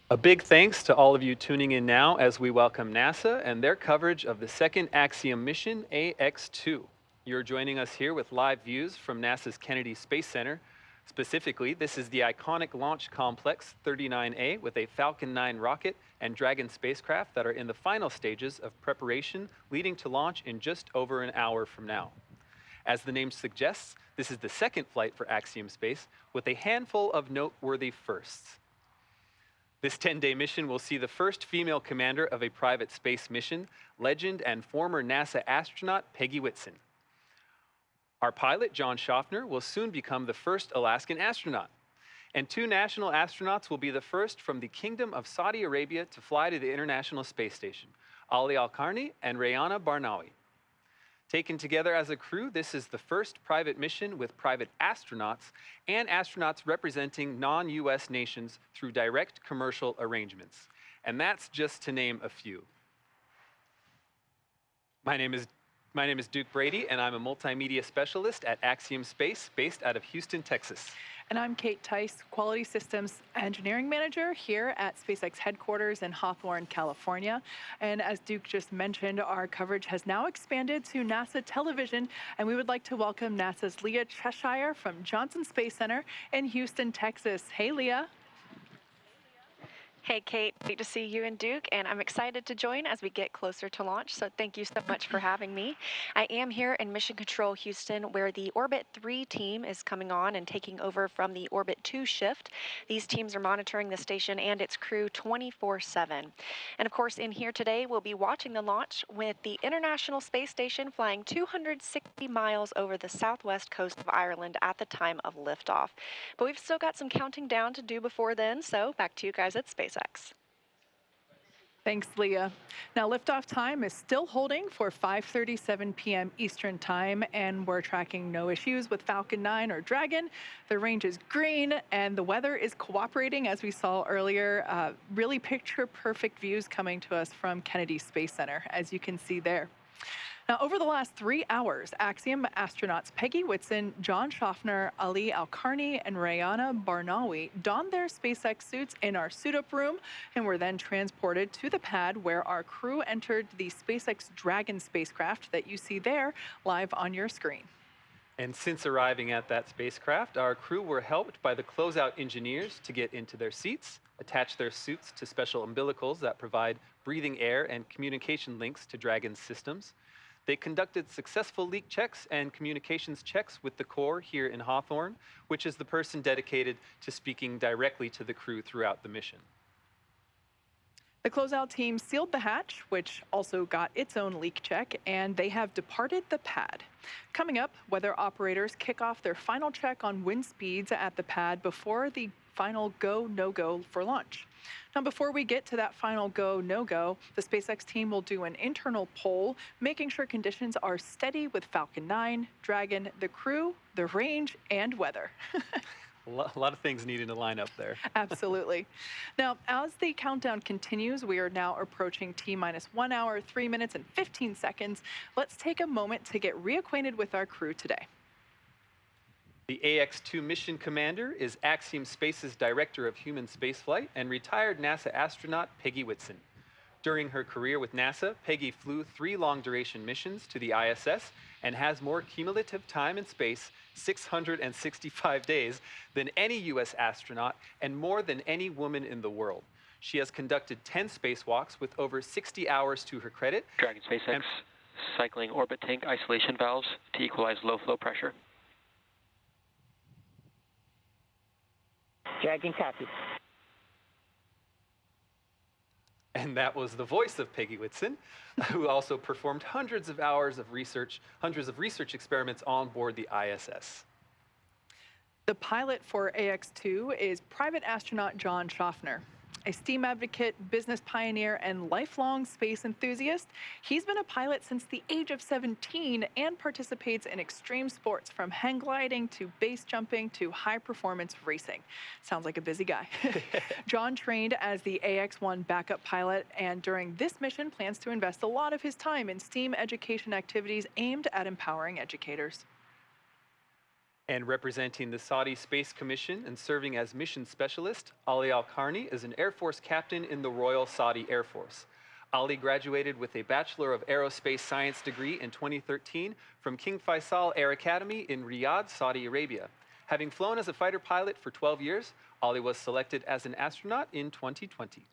A big thanks to all of you tuning in now as we welcome NASA and their coverage of the second Axiom mission, AX-2. You're joining us here with live views from NASA's Kennedy Space Center. Specifically, this is the iconic Launch Complex 39A with a Falcon 9 rocket and Dragon spacecraft that are in the final stages of preparation, leading to launch in just over an hour from now. As the name suggests, this is the second flight for Axiom Space with a handful of noteworthy firsts. This 10-day mission will see the first female commander of a private space mission, legend and former NASA astronaut Peggy Whitson. Our pilot, John Schaffner, will soon become the first Alaskan astronaut. And two national astronauts will be the first from the Kingdom of Saudi Arabia to fly to the International Space Station, Ali Al-Karni and Rayana Barnawi. Taken together as a crew, this is the first private mission with private astronauts and astronauts representing non-US nations through direct commercial arrangements. And that's just to name a few. My name is Duke Brady, and I'm a multimedia specialist at Axiom Space, based out of Houston, Texas. And I'm Kate Tice, Quality Systems Engineering Manager here at SpaceX headquarters in Hawthorne, California. And as Duke just mentioned, our coverage has now expanded to NASA television, and we would like to welcome NASA's Leah Cheshire from Johnson Space Center in Houston, Texas. Hey, Leah. Hey, Kate, great to see you and Duke, and I'm excited to join as we get closer to launch, so thank you so much for having me. I am here in Mission Control Houston, where the Orbit 3 team is coming on and taking over from the Orbit 2 shift. These teams are monitoring the station and its crew 24/7. And of course, in here today, we'll be watching the launch with the International Space Station flying 260 miles over the southwest coast of Ireland at the time of liftoff. But we've still got some counting down to do before then, so back to you guys at SpaceX. Thanks, Leah. Now, liftoff time is still holding for 5:37 p.m. Eastern Time, and we're tracking no issues with Falcon 9 or Dragon. The range is green, and the weather is cooperating, as we saw earlier. Really picture-perfect views coming to us from Kennedy Space Center, as you can see there. Now, over the last 3 hours, Axiom astronauts Peggy Whitson, John Schaffner, Ali Al-Karni, and Rayana Barnawi donned their SpaceX suits in our suit-up room and were then transported to the pad where our crew entered the SpaceX Dragon spacecraft that you see there live on your screen. And since arriving at that spacecraft, our crew were helped by the closeout engineers to get into their seats, attach their suits to special umbilicals that provide breathing air and communication links to Dragon's systems. They conducted successful leak checks and communications checks with the core here in Hawthorne, which is the person dedicated to speaking directly to the crew throughout the mission. The closeout team sealed the hatch, which also got its own leak check, and they have departed the pad. Coming up, weather operators kick off their final check on wind speeds at the pad before the final go, no-go for launch. Now, before we get to that final go, no-go, the SpaceX team will do an internal poll, making sure conditions are steady with Falcon 9, Dragon, the crew, the range, and weather. A lot of things needing to line up there. Absolutely. Now, as the countdown continues, we are now approaching T-minus 1 hour, 3 minutes, and 15 seconds. Let's take a moment to get reacquainted with our crew today. The AX-2 mission commander is Axiom Space's Director of Human Spaceflight and retired NASA astronaut Peggy Whitson. During her career with NASA, Peggy flew 3 long-duration missions to the ISS and has more cumulative time in space, 665 days, than any U.S. astronaut and more than any woman in the world. She has conducted 10 spacewalks with over 60 hours to her credit. Dragon SpaceX, cycling orbit tank isolation valves to equalize low flow pressure. Dragon copy. And that was the voice of Peggy Whitson, who also performed hundreds of research experiments on board the ISS. The pilot for AX-2 is private astronaut John Schaffner. A STEAM advocate, business pioneer, and lifelong space enthusiast, he's been a pilot since the age of 17 and participates in extreme sports from hang gliding to base jumping to high-performance racing. Sounds like a busy guy. John trained as the AX-1 backup pilot, and during this mission plans to invest a lot of his time in STEAM education activities aimed at empowering educators. And representing the Saudi Space Commission and serving as mission specialist, Ali Al-Karni is an Air Force captain in the Royal Saudi Air Force. Ali graduated with a Bachelor of Aerospace Science degree in 2013 from King Faisal Air Academy in Riyadh, Saudi Arabia. Having flown as a fighter pilot for 12 years, Ali was selected as an astronaut in 2020.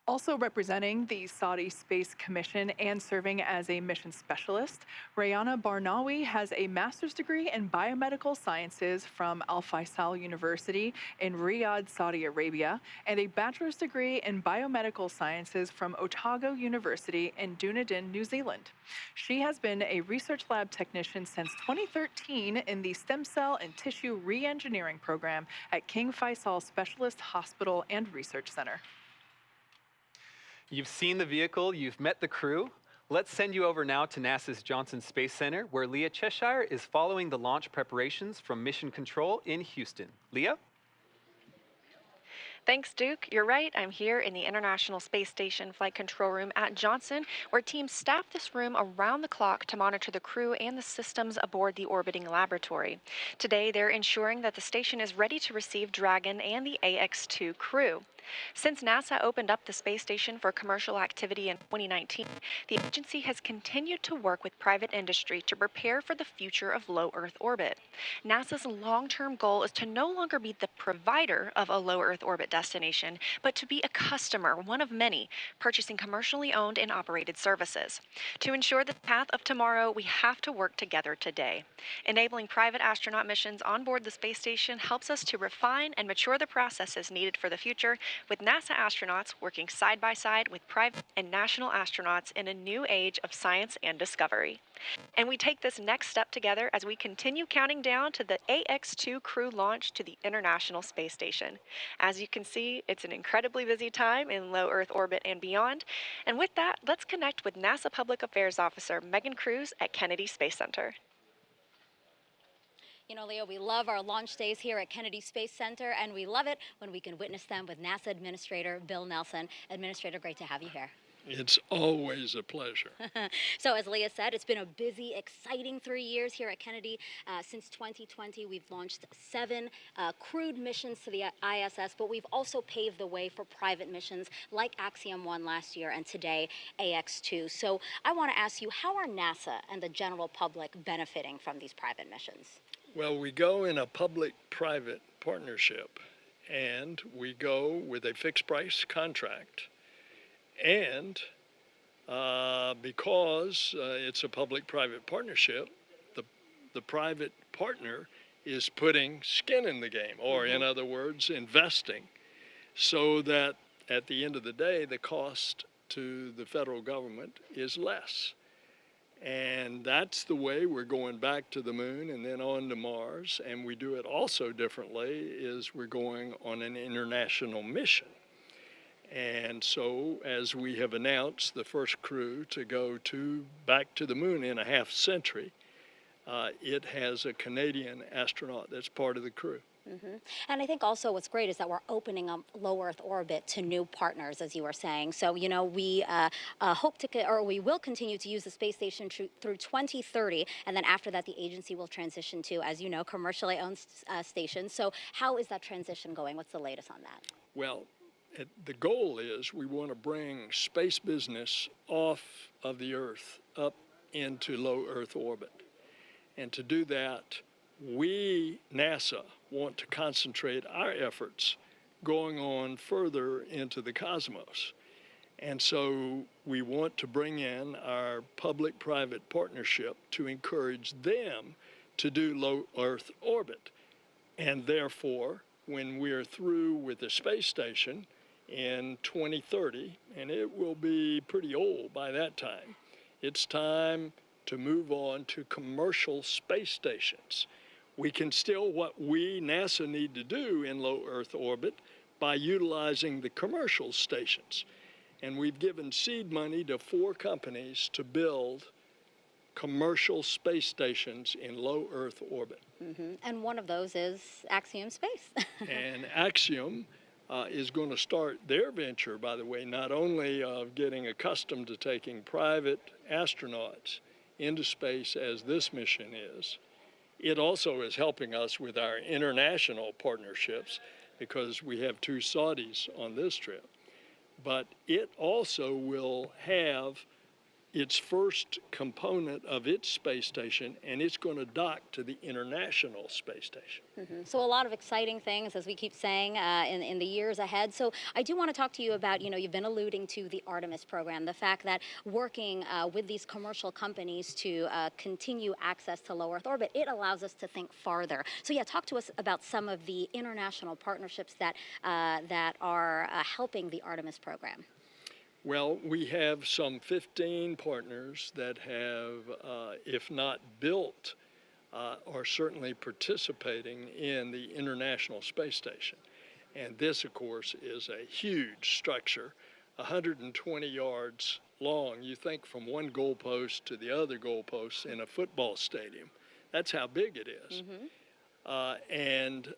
Also representing the Saudi Space Commission and serving as a mission specialist, Rayana Barnawi has a master's degree in biomedical sciences from Al Faisal University in Riyadh, Saudi Arabia, and a bachelor's degree in biomedical sciences from Otago University in Dunedin, New Zealand. She has been a research lab technician since 2013 in the Stem Cell and Tissue Reengineering program at King Faisal Specialist Hospital and Research Center. You've seen the vehicle, you've met the crew. Let's send you over now to NASA's Johnson Space Center, where Leah Cheshire is following the launch preparations from Mission Control in Houston. Leah? Thanks, Duke. You're right. I'm here in the International Space Station Flight Control Room at Johnson, where teams staff this room around the clock to monitor the crew and the systems aboard the orbiting laboratory. Today, they're ensuring that the station is ready to receive Dragon and the AX-2 crew. Since NASA opened up the space station for commercial activity in 2019, the agency has continued to work with private industry to prepare for the future of low Earth orbit. NASA's long-term goal is to no longer be the provider of a low Earth orbit destination, but to be a customer, one of many, purchasing commercially owned and operated services. To ensure the path of tomorrow, we have to work together today. Enabling private astronaut missions on board the space station helps us to refine and mature the processes needed for the future, with NASA astronauts working side by side with private and national astronauts in a new age of science and discovery. And we take this next step together as we continue counting down to the AX-2 crew launch to the International Space Station. As you can see, it's an incredibly busy time in low Earth orbit and beyond. And with that, let's connect with NASA Public Affairs Officer Megan Cruz at Kennedy Space Center. You know, Leo, we love our launch days here at Kennedy Space Center, and we love it when we can witness them with NASA Administrator Bill Nelson. Administrator, great to have you here. It's always a pleasure. So as Leah said, it's been a busy, exciting 3 years here at Kennedy. Since 2020, we've launched 7 crewed missions to the ISS, but we've also paved the way for private missions like Axiom-1 last year and today AX-2. So I want to ask you, how are NASA and the general public benefiting from these private missions? Well, we go in a public-private partnership, and we go with a fixed-price contract. And because it's a public-private partnership, the private partner is putting skin in the game, or in other words, investing, so that at the end of the day, the cost to the federal government is less. And that's the way we're going back to the moon and then on to Mars. And we do it also differently, is we're going on an international mission. And so, as we have announced, the first crew to go back to the moon in a half century, it has a Canadian astronaut that's part of the crew. And I think also what's great is that we're opening up low Earth orbit to new partners, as you were saying. So, you know, we we will continue to use the space station through 2030, and then after that, the agency will transition to, as you know, commercially owned stations. So, how is that transition going? What's the latest on that? Well, the goal is we want to bring space business off of the Earth up into low Earth orbit. And to do that, we, NASA, want to concentrate our efforts going on further into the cosmos. And so we want to bring in our public-private partnership to encourage them to do low Earth orbit. And therefore, when we're through with the space station in 2030, and it will be pretty old by that time, it's time to move on to commercial space stations. We can still, what we, NASA, need to do in low Earth orbit by utilizing the commercial stations. And we've given seed money to 4 companies to build commercial space stations in low Earth orbit. And one of those is Axiom Space. And Axiom is going to start their venture, by the way, not only of getting accustomed to taking private astronauts into space as this mission is, It also is helping us with our international partnerships because we have 2 Saudis on this trip. But it also will have its first component of its space station, and it's going to dock to the International Space Station. So a lot of exciting things, as we keep saying, in the years ahead. So I do want to talk to you about, you've been alluding to the Artemis program, the fact that working with these commercial companies to continue access to low Earth orbit, it allows us to think farther. So yeah, talk to us about some of the international partnerships that, that are helping the Artemis program. Well, we have some 15 partners that have, if not built, are certainly participating in the International Space Station. And this, of course, is a huge structure, 120 yards long. You think from one goalpost to the other goalpost in a football stadium. That's how big it is. And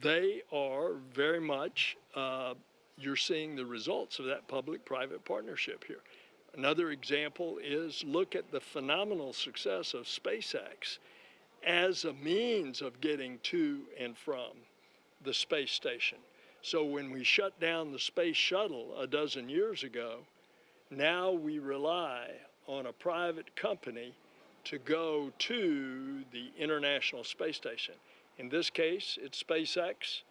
they are very much you're seeing the results of that public-private partnership here. Another example is look at the phenomenal success of SpaceX as a means of getting to and from the space station. So when we shut down the space shuttle a dozen years ago, now we rely on a private company to go to the International Space Station. In this case, it's SpaceX.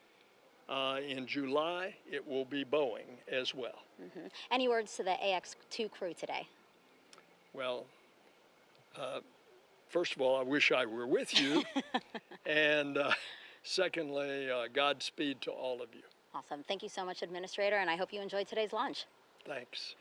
In July, it will be Boeing as well. Any words to the AX-2 crew today? Well, first of all, I wish I were with you. And secondly, Godspeed to all of you. Awesome. Thank you so much, Administrator, and I hope you enjoyed today's launch. Thanks.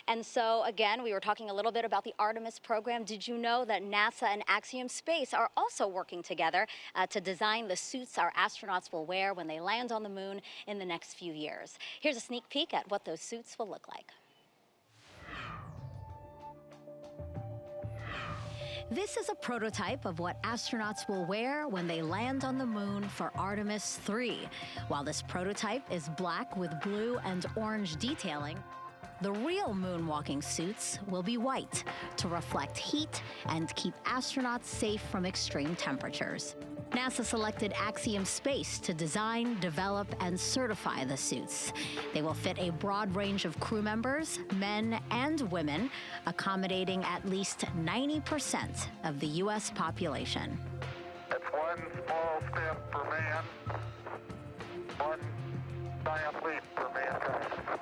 And so, again, we were talking a little bit about the Artemis program. Did you know that NASA and Axiom Space are also working together to design the suits our astronauts will wear when they land on the moon in the next few years? Here's a sneak peek at what those suits will look like. This is a prototype of what astronauts will wear when they land on the moon for Artemis 3. While this prototype is black with blue and orange detailing, the real moonwalking suits will be white to reflect heat and keep astronauts safe from extreme temperatures. NASA selected Axiom Space to design, develop, and certify the suits. They will fit a broad range of crew members, men and women, accommodating at least 90% of the U.S. population. It's one small step for man, one giant leap for mankind.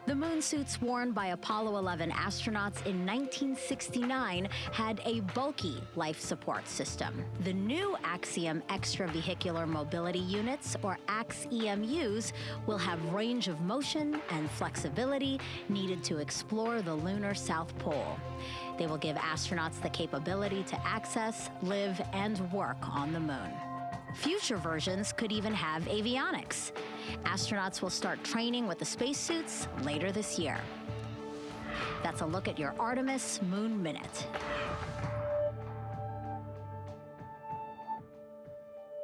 The moon suits worn by Apollo 11 astronauts in 1969 had a bulky life support system. The new Axiom Extravehicular Mobility Units, or AX-EMUs, will have range of motion and flexibility needed to explore the lunar South Pole. They will give astronauts the capability to access, live, and work on the moon. Future versions could even have avionics. Astronauts will start training with the spacesuits later this year. That's a look at your Artemis Moon Minute.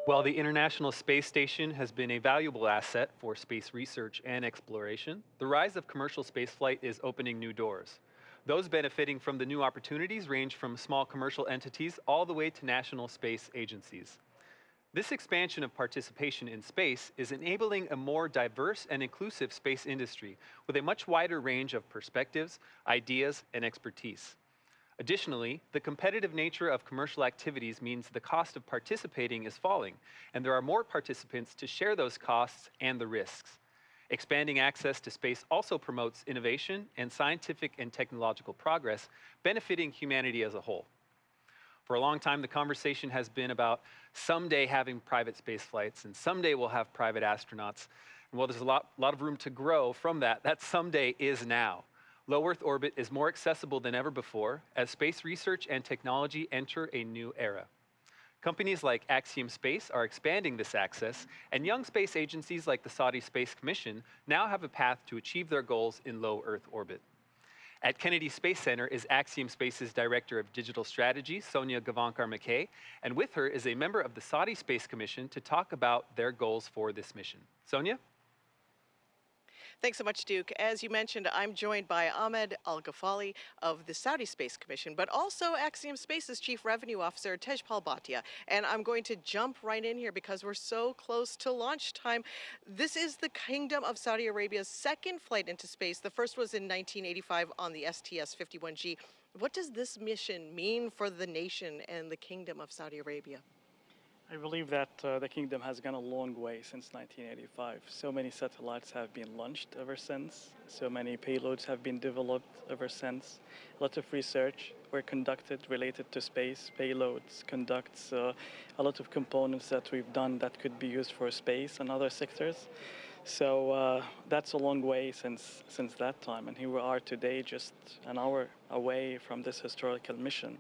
While the International Space Station has been a valuable asset for space research and exploration, the rise of commercial spaceflight is opening new doors. Those benefiting from the new opportunities range from small commercial entities all the way to national space agencies. This expansion of participation in space is enabling a more diverse and inclusive space industry with a much wider range of perspectives, ideas, and expertise. Additionally, the competitive nature of commercial activities means the cost of participating is falling, and there are more participants to share those costs and the risks. Expanding access to space also promotes innovation and scientific and technological progress, benefiting humanity as a whole. For a long time, the conversation has been about someday having private space flights, and someday we'll have private astronauts. And while there's a lot of room to grow from that, that someday is now. Low Earth orbit is more accessible than ever before as space research and technology enter a new era. Companies like Axiom Space are expanding this access, and young space agencies like the Saudi Space Commission now have a path to achieve their goals in low Earth orbit. At Kennedy Space Center is Axiom Space's Director of Digital Strategy, Sonia Gavankar-McKay, and with her is a member of the Saudi Space Commission to talk about their goals for this mission. Sonia? Thanks so much, Duke. As you mentioned, I'm joined by Ahmed Al-Ghafali of the Saudi Space Commission, but also Axiom Space's Chief Revenue Officer, Tejpal Bhatia. And I'm going to jump right in here because we're so close to launch time. This is the Kingdom of Saudi Arabia's second flight into space. The first was in 1985 on the STS-51G. What does this mission mean for the nation and the Kingdom of Saudi Arabia? I believe that the kingdom has gone a long way since 1985. So many satellites have been launched ever since. So many payloads have been developed ever since. A lot of research were conducted related to space. Payloads conducts a lot of components that we've done that could be used for space and other sectors. So that's a long way since that time. And here we are today, just an hour away from this historical mission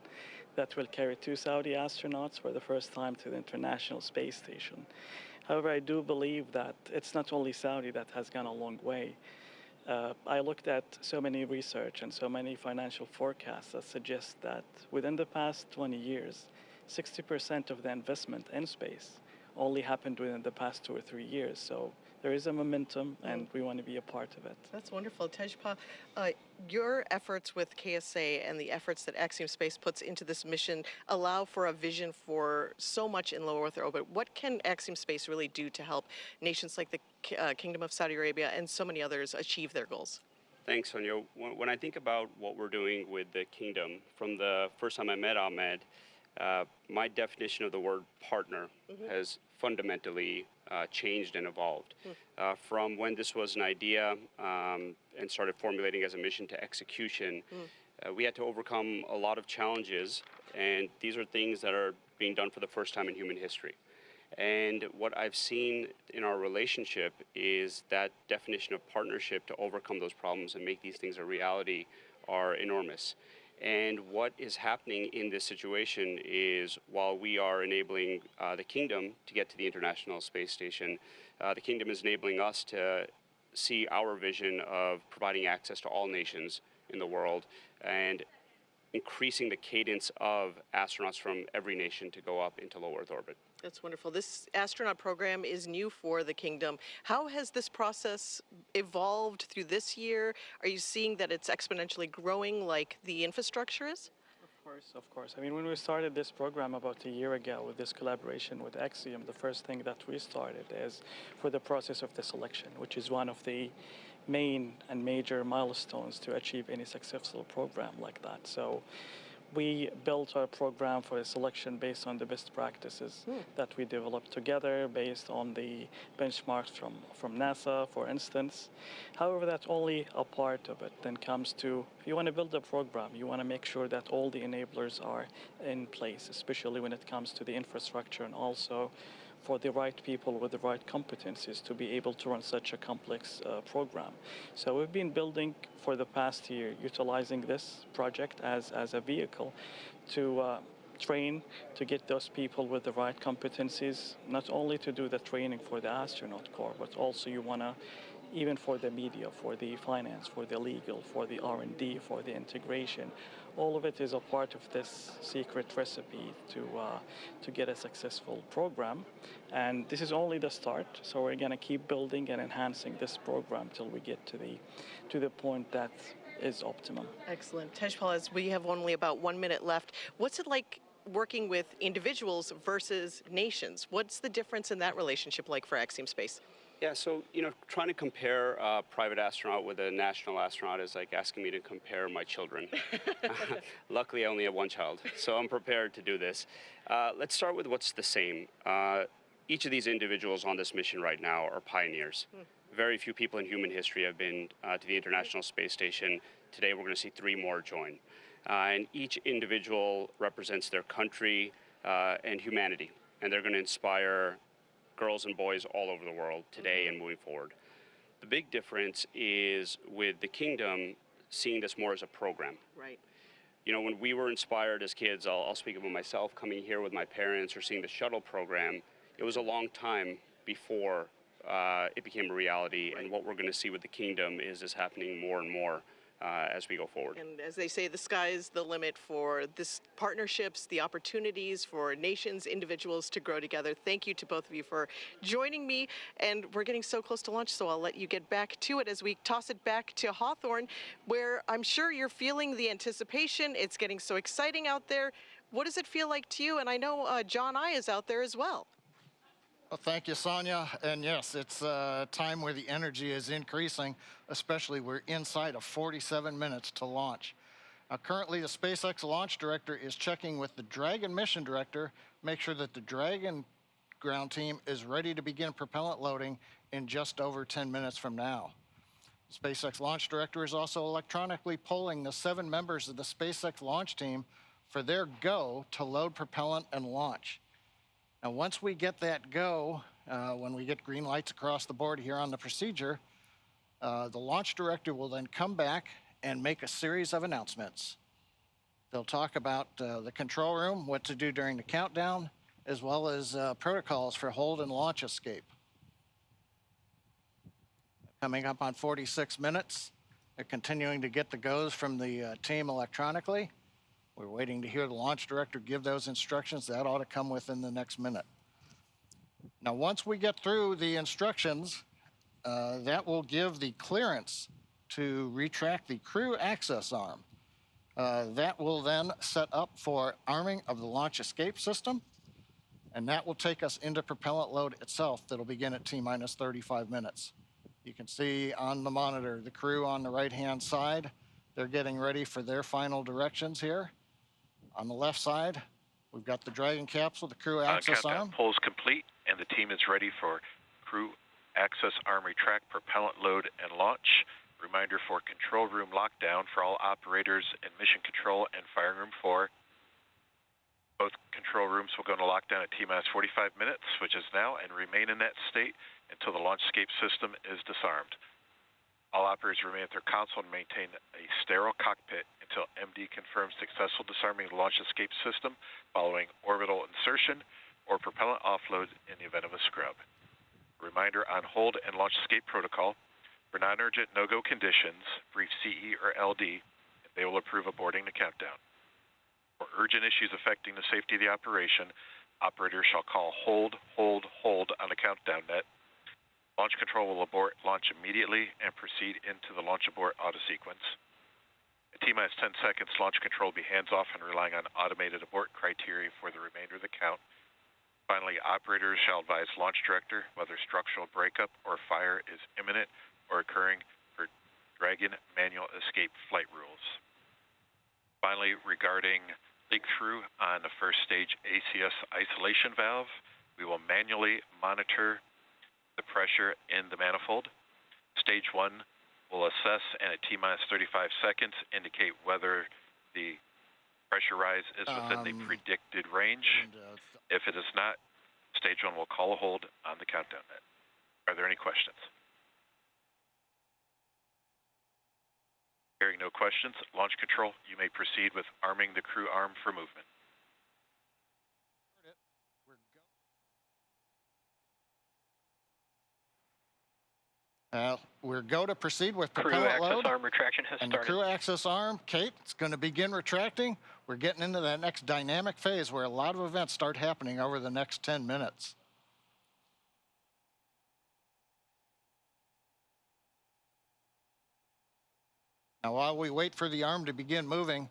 that will carry 2 Saudi astronauts for the first time to the International Space Station. However, I do believe that it's not only Saudi that has gone a long way. I looked at so many research and so many financial forecasts that suggest that within the past 20 years, 60% of the investment in space only happened within the past 2 or 3 years. So there is a momentum, and we want to be a part of it. That's wonderful. Tejpal, your efforts with KSA and the efforts that Axiom Space puts into this mission allow for a vision for so much in low Earth orbit. What can Axiom Space really do to help nations like the Kingdom of Saudi Arabia and so many others achieve their goals? Thanks, Sonia. When I think about what we're doing with the Kingdom, from the first time I met Ahmed, my definition of the word partner has fundamentally changed and evolved. From when this was an idea and started formulating as a mission to execution, we had to overcome a lot of challenges, and these are things that are being done for the first time in human history. And what I've seen in our relationship is that definition of partnership to overcome those problems and make these things a reality are enormous. And what is happening in this situation is, while we are enabling the Kingdom to get to the International Space Station, the Kingdom is enabling us to see our vision of providing access to all nations in the world and increasing the cadence of astronauts from every nation to go up into low Earth orbit. That's wonderful. This astronaut program is new for the Kingdom. How has this process evolved through this year? Are you seeing that it's exponentially growing like the infrastructure is? Of course. I mean, when we started this program about a year ago with this collaboration with Axiom, the first thing that we started is for the process of the selection, which is one of the main and major milestones to achieve any successful program like that. So we built our program for a selection based on the best practices that we developed together, based on the benchmarks from NASA, for instance. However, that's only a part of it. Then comes to, if you want to build a program, you want to make sure that all the enablers are in place, especially when it comes to the infrastructure, and also for the right people with the right competencies to be able to run such a complex program. So we've been building for the past year, utilizing this project as a vehicle to train, to get those people with the right competencies, not only to do the training for the astronaut corps, but also you want to, even for the media, for the finance, for the legal, for the R&D, for the integration. All of it is a part of this secret recipe to get a successful program. And this is only the start, so we're going to keep building and enhancing this program till we get to the point that is optimum. Excellent. Tejpal, as we have only about 1 minute left, what's it like working with individuals versus nations? What's the difference in that relationship like for Axiom Space? Yeah, so, trying to compare a private astronaut with a national astronaut is like asking me to compare my children. Luckily, I only have one child, so I'm prepared to do this. Let's start with what's the same. Each of these individuals on this mission right now are pioneers. Very few people in human history have been to the International Space Station. Today, we're going to see 3 more join. And each individual represents their country and humanity, and they're going to inspire girls and boys all over the world today and moving forward. The big difference is with the Kingdom seeing this more as a program. Right. When we were inspired as kids, I'll speak about myself, coming here with my parents or seeing the shuttle program, it was a long time before it became a reality. Right. And what we're going to see with the Kingdom is this happening more and more as we go forward. And as they say, the sky is the limit for this partnerships, the opportunities for nations, individuals to grow together. Thank you to both of you for joining me. And we're getting so close to launch, so I'll let you get back to it as we toss it back to Hawthorne, where I'm sure you're feeling the anticipation. It's getting so exciting out there. What does it feel like to you? And I know John I is out there as well. Well, thank you, Sonia. And yes, it's a time where the energy is increasing, especially we're inside of 47 minutes to launch. Currently, the SpaceX launch director is checking with the Dragon mission director, make sure that the Dragon ground team is ready to begin propellant loading in just over 10 minutes from now. The SpaceX launch director is also electronically polling the 7 members of the SpaceX launch team for their go to load propellant and launch. Now, once we get that go, when we get green lights across the board here on the procedure, the launch director will then come back and make a series of announcements. They'll talk about the control room, what to do during the countdown, as well as protocols for hold and launch escape. Coming up on 46 minutes, they're continuing to get the goes from the team electronically. We're waiting to hear the launch director give those instructions. That ought to come within the next minute. Now, once we get through the instructions, that will give the clearance to retract the crew access arm. That will then set up for arming of the launch escape system, and that will take us into propellant load itself. That'll begin at T-minus 35 minutes. You can see on the monitor the crew on the right-hand side. They're getting ready for their final directions here. On the left side, we've got the Dragon capsule, the crew access arm. Poll is complete, and the team is ready for crew access arm retract, propellant load, and launch. Reminder for control room lockdown for all operators in Mission Control and Firing Room 4. Both control rooms will go into lockdown at T-minus 45 minutes, which is now, and remain in that state until the launch escape system is disarmed. All operators remain at their console and maintain a sterile cockpit until MD confirms successful disarming of the launch escape system following orbital insertion or propellant offload in the event of a scrub. Reminder on hold and launch escape protocol. For non-urgent no-go conditions, brief CE or LD, and they will approve aborting the countdown. For urgent issues affecting the safety of the operation, operators shall call hold on the countdown net. Launch control will abort launch immediately and proceed into the launch abort auto sequence. At T-minus 10 seconds, launch control will be hands-off and relying on automated abort criteria for the remainder of the count. Finally, operators shall advise launch director whether structural breakup or fire is imminent or occurring for Dragon manual escape flight rules. Finally, regarding leak-through on the first stage ACS isolation valve, we will manually monitor the pressure in the manifold. Stage 1 will assess and at T-minus 35 seconds indicate whether the pressure rise is within the predicted range. If it is not, Stage 1 will call a hold on the countdown net. Are there any questions? Hearing no questions, launch control, you may proceed with arming the crew arm for movement. We're go to proceed with Crew propellant access load. arm retraction has And started. the crew access arm, Kate, it's going to begin retracting. We're getting into that next dynamic phase where a lot of events start happening over the next 10 minutes. Now, while we wait for the arm to begin moving,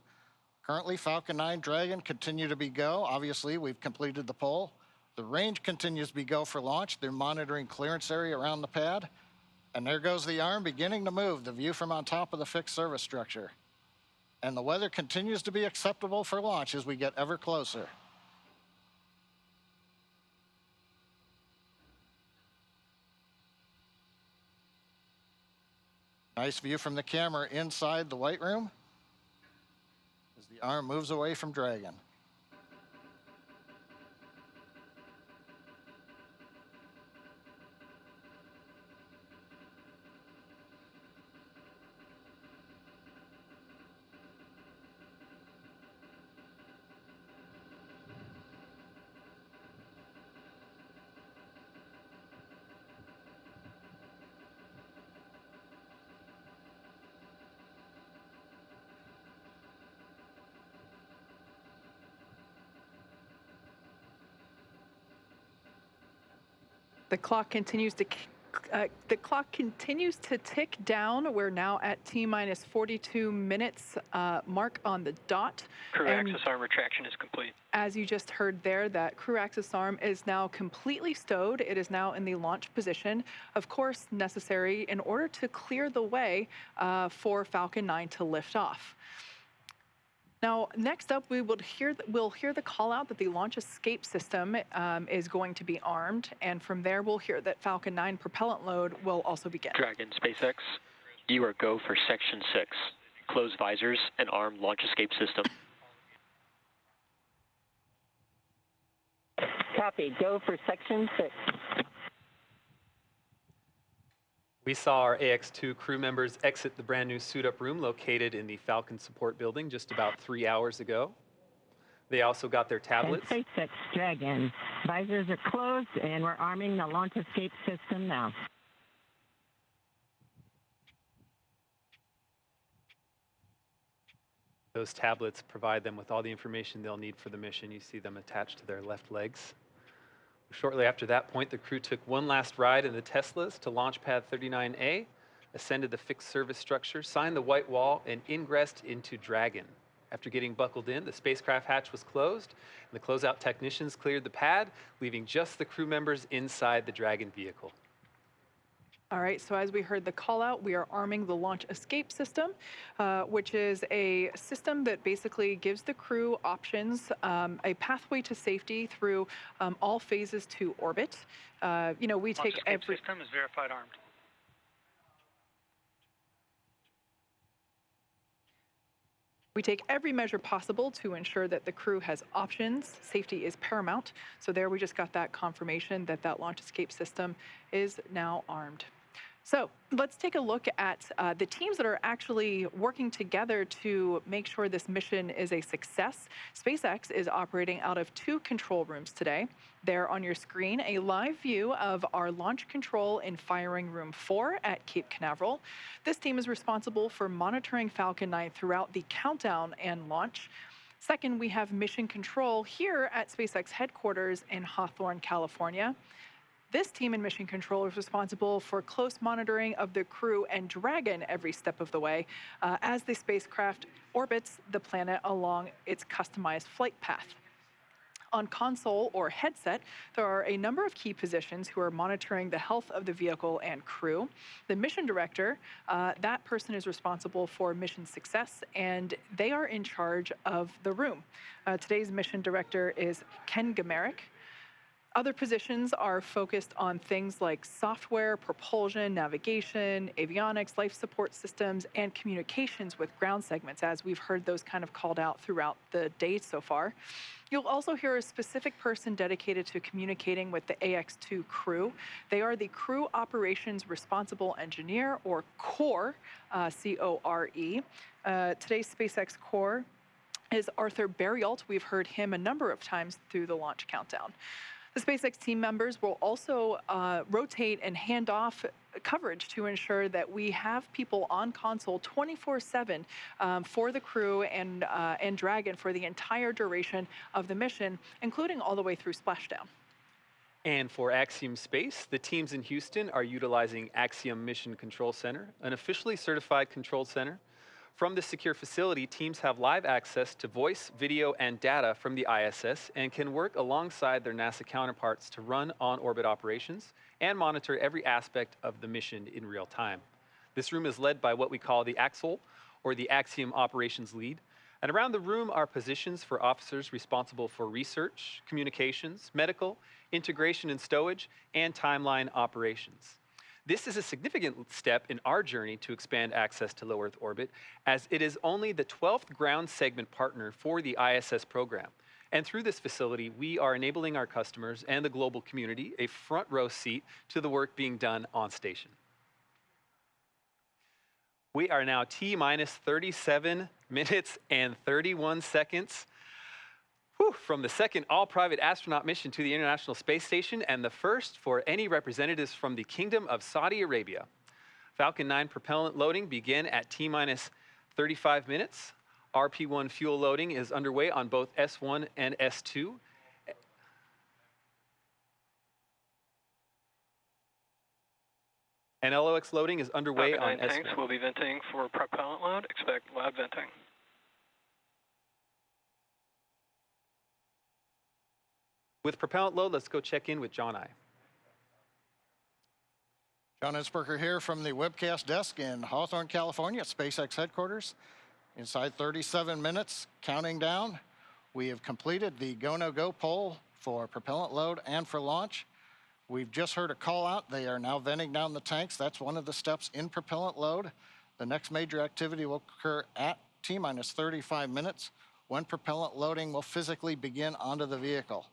currently Falcon 9 Dragon continue to be go. Obviously, we've completed the poll. The range continues to be go for launch. They're monitoring clearance area around the pad. And there goes the arm beginning to move, the view from on top of the fixed service structure. And the weather continues to be acceptable for launch as we get ever closer. Nice view from the camera inside the white room as the arm moves away from Dragon. The clock continues to tick down. We're now at T-minus 42 minutes mark on the dot. Crew axis arm retraction is complete. As you just heard there, that crew axis arm is now completely stowed. It is now in the launch position, of course necessary in order to clear the way for Falcon 9 to lift off. Now, next up, we'll hear the call out that the launch escape system is going to be armed, and from there we'll hear that Falcon 9 propellant load will also begin. Dragon, SpaceX, you are go for Section 6. Close visors and arm launch escape system. Copy, go for Section 6. We saw our AX2 crew members exit the brand new suit-up room located in the Falcon support building just about 3 hours ago. They also got their tablets. And SpaceX Dragon, visors are closed and we're arming the launch escape system now. Those tablets provide them with all the information they'll need for the mission. You see them attached to their left legs. Shortly after that point, the crew took one last ride in the Teslas to launch pad 39A, ascended the fixed service structure, signed the white wall, and ingressed into Dragon. After getting buckled in, the spacecraft hatch was closed, and the closeout technicians cleared the pad, leaving just the crew members inside the Dragon vehicle. All right, so as we heard the call out, we are arming the launch escape system, which is a system that basically gives the crew options, a pathway to safety through all phases to orbit. We take every system is verified armed. We take every measure possible to ensure that the crew has options. Safety is paramount. So there we just got that confirmation that that launch escape system is now armed. So let's take a look at the teams that are actually working together to make sure this mission is a success. SpaceX is operating out of 2 control rooms today. There on your screen, a live view of our launch control in firing room 4 at Cape Canaveral. This team is responsible for monitoring Falcon 9 throughout the countdown and launch. Second, we have mission control here at SpaceX headquarters in Hawthorne, California. This team in mission control is responsible for close monitoring of the crew and Dragon every step of the way as the spacecraft orbits the planet along its customized flight path. On console or headset, there are a number of key positions who are monitoring the health of the vehicle and crew. The mission director, that person is responsible for mission success, and they are in charge of the room. Today's mission director is Ken Gamerick. Other positions are focused on things like software, propulsion, navigation, avionics, life support systems, and communications with ground segments, as we've heard those kind of called out throughout the day so far. You'll also hear a specific person dedicated to communicating with the AX2 crew. They are the Crew Operations Responsible Engineer, or CORE, C-O-R-E. Today's SpaceX CORE is Arthur Berrialt. We've heard him a number of times through the launch countdown. The SpaceX team members will also rotate and hand off coverage to ensure that we have people on console 24/7 for the crew and Dragon for the entire duration of the mission, including all the way through splashdown. And for Axiom Space, the teams in Houston are utilizing Axiom Mission Control Center, an officially certified control center. From this secure facility, teams have live access to voice, video, and data from the ISS and can work alongside their NASA counterparts to run on-orbit operations and monitor every aspect of the mission in real time. This room is led by what we call the Axle, or the Axiom Operations Lead. And around the room are positions for officers responsible for research, communications, medical, integration and stowage, and timeline operations. This is a significant step in our journey to expand access to low Earth orbit, as it is only the 12th ground segment partner for the ISS program. And through this facility, we are enabling our customers and the global community a front row seat to the work being done on station. We are now T-minus 37 minutes and 31 seconds from the second all-private astronaut mission to the International Space Station, and the first for any representatives from the Kingdom of Saudi Arabia. Falcon 9 propellant loading began at T-minus 35 minutes. RP-1 fuel loading is underway on both S1 and S2. And LOX loading is underway Falcon on 9 tanks S1. will be venting for propellant load. Expect loud venting. With propellant load, let's go check in with John I. John Innsbrucker here from the webcast desk in Hawthorne, California at SpaceX headquarters. Inside 37 minutes, counting down, we have completed the go-no-go poll for propellant load and for launch. We've just heard a call out. They are now venting down the tanks. That's one of the steps in propellant load. The next major activity will occur at T-minus 35 minutes when propellant loading will physically begin onto the vehicle.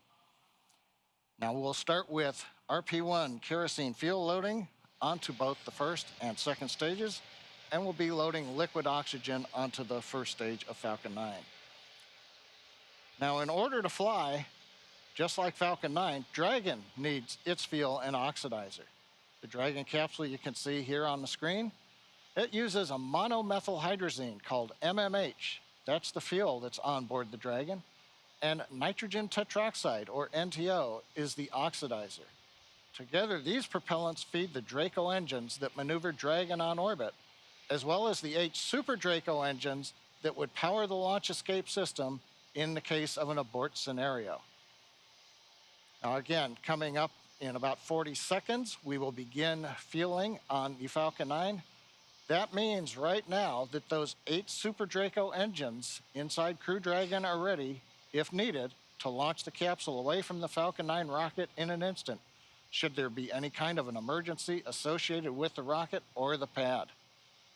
Now we'll start with RP1 kerosene fuel loading onto both the first and second stages, and we'll be loading liquid oxygen onto the first stage of Falcon 9. Now in order to fly, just like Falcon 9, Dragon needs its fuel and oxidizer. The Dragon capsule you can see here on the screen, it uses a monomethyl hydrazine called MMH. That's the fuel that's on board the Dragon. And nitrogen tetroxide, or NTO, is the oxidizer. Together, these propellants feed the Draco engines that maneuver Dragon on orbit, as well as the 8 Super Draco engines that would power the launch escape system in the case of an abort scenario. Now again, coming up in about 40 seconds, we will begin fueling on the Falcon 9. That means right now that those 8 Super Draco engines inside Crew Dragon are ready, if needed, to launch the capsule away from the Falcon 9 rocket in an instant, should there be any kind of an emergency associated with the rocket or the pad.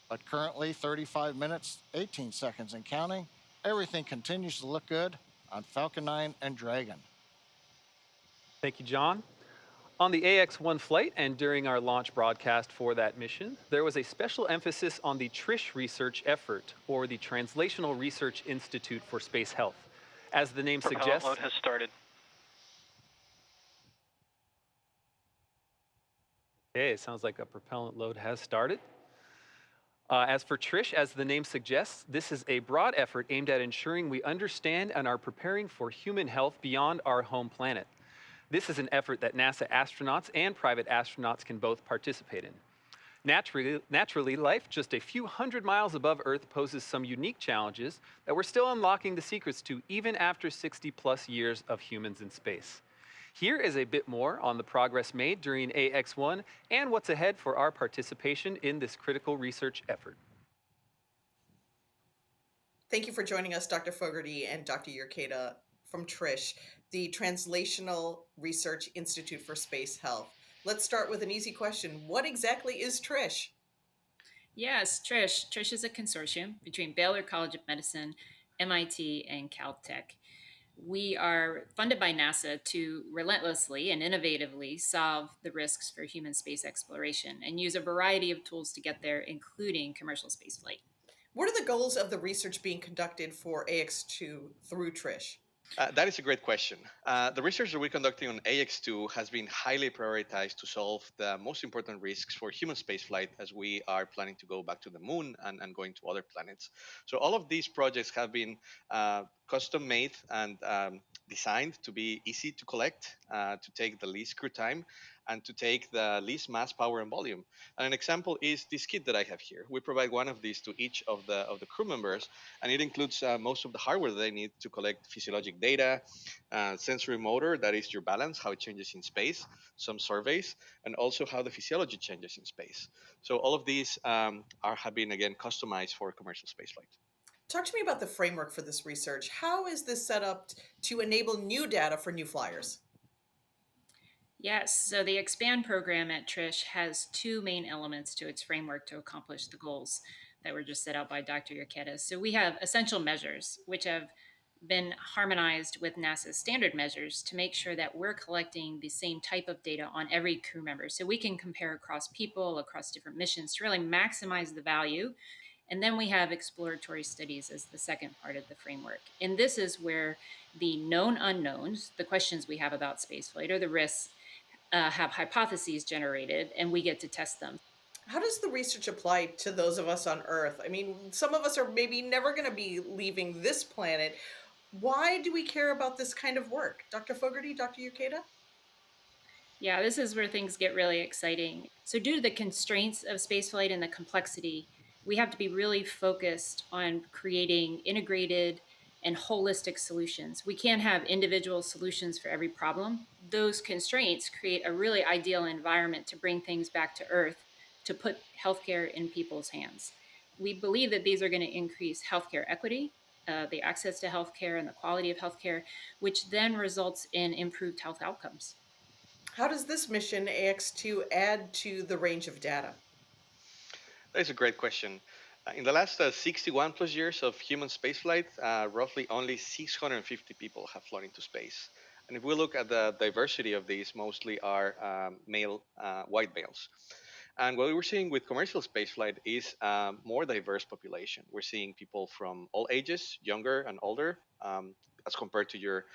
But currently, 35 minutes, 18 seconds and counting, everything continues to look good on Falcon 9 and Dragon. Thank you, John. On the AX-1 flight and during our launch broadcast for that mission, there was a special emphasis on the TRISH research effort, or the Translational Research Institute for Space Health. As the name Propellant suggests, load has started. okay, it sounds like a propellant load has started. As for TRISH, as the name suggests, this is a broad effort aimed at ensuring we understand and are preparing for human health beyond our home planet. This is an effort that NASA astronauts and private astronauts can both participate in. Naturally, life just a few hundred miles above Earth poses some unique challenges that we're still unlocking the secrets to even after 60+ years of humans in space. Here is a bit more on the progress made during AX-1 and what's ahead for our participation in this critical research effort. Thank you for joining us, Dr. Fogarty and Dr. Urqueta from TRISH, the Translational Research Institute for Space Health. Let's start with an easy question. What exactly is TRISH? Yes, TRISH. TRISH is a consortium between Baylor College of Medicine, MIT, and Caltech. We are funded by NASA to relentlessly and innovatively solve the risks for human space exploration and use a variety of tools to get there, including commercial spaceflight. What are the goals of the research being conducted for AX2 through TRISH? That is a great question. The research that we're conducting on AX2 has been highly prioritized to solve the most important risks for human spaceflight as we are planning to go back to the moon and going to other planets. So all of these projects have been custom made and designed to be easy to collect, to take the least crew time, and to take the least mass, power, and volume. And an example is this kit that I have here. We provide one of these to each of the crew members, and it includes most of the hardware that they need to collect physiologic data, sensory motor, that is your balance, how it changes in space, some surveys, and also how the physiology changes in space. So all of these have been, again, customized for commercial spaceflight. Talk to me about the framework for this research. How is this set up to enable new data for new flyers? Yes, so the EXPAND program at TRISH has 2 main elements to its framework to accomplish the goals that were just set out by Dr. Urqueta. So we have essential measures, which have been harmonized with NASA's standard measures to make sure that we're collecting the same type of data on every crew member. So we can compare across people, across different missions to really maximize the value. And then we have exploratory studies as the second part of the framework. And this is where the known unknowns, the questions we have about spaceflight or the risks, have hypotheses generated, and we get to test them. How does the research apply to those of us on Earth? I mean, some of us are maybe never going to be leaving this planet. Why do we care about this kind of work? Dr. Fogarty, Dr. Urqueta? Yeah, this is where things get really exciting. So, due to the constraints of spaceflight and the complexity, we have to be really focused on creating integrated and holistic solutions. We can't have individual solutions for every problem. Those constraints create a really ideal environment to bring things back to Earth to put healthcare in people's hands. We believe that these are going to increase healthcare equity, the access to healthcare, and the quality of healthcare, which then results in improved health outcomes. How does this mission, AX2, add to the range of data? That is a great question. In the last 61 plus years of human spaceflight, roughly only 650 people have flown into space. And if we look at the diversity of these, mostly are male, white males. And what we're seeing with commercial spaceflight is a more diverse population. We're seeing people from all ages, younger and older, as compared to your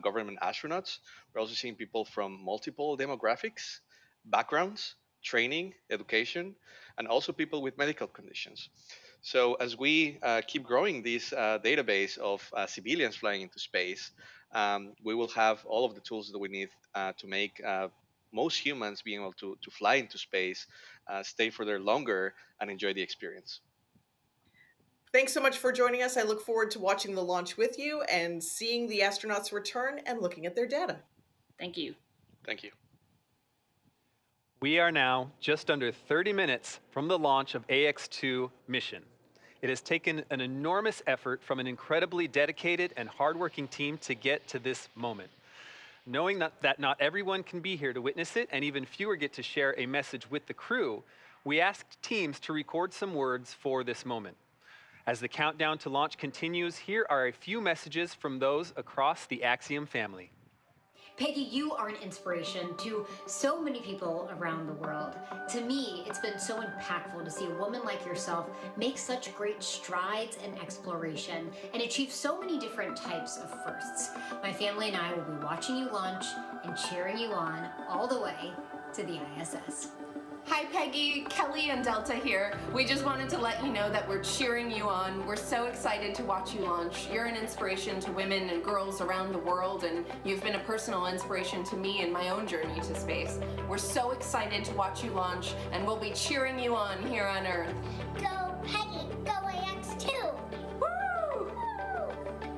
government astronauts. We're also seeing people from multiple demographics, backgrounds, training, education, and also people with medical conditions. So as we keep growing this database of civilians flying into space, we will have all of the tools that we need to make most humans being able to fly into space, stay for there longer, and enjoy the experience. Thanks so much for joining us. I look forward to watching the launch with you and seeing the astronauts return and looking at their data. Thank you. Thank you. We are now just under 30 minutes from the launch of AX-2 mission. It has taken an enormous effort from an incredibly dedicated and hardworking team to get to this moment. Knowing that not everyone can be here to witness it, and even fewer get to share a message with the crew, we asked teams to record some words for this moment. As the countdown to launch continues, here are a few messages from those across the Axiom family. Peggy, you are an inspiration to so many people around the world. To me, it's been so impactful to see a woman like yourself make such great strides in exploration and achieve so many different types of firsts. My family and I will be watching you launch and cheering you on all the way to the ISS. Hi Peggy, Kelly and Delta here. We just wanted to let you know that we're cheering you on. We're so excited to watch you launch. You're an inspiration to women and girls around the world, and you've been a personal inspiration to me in my own journey to space. We're so excited to watch you launch, and we'll be cheering you on here on Earth. Go Peggy, go AX2! Woo!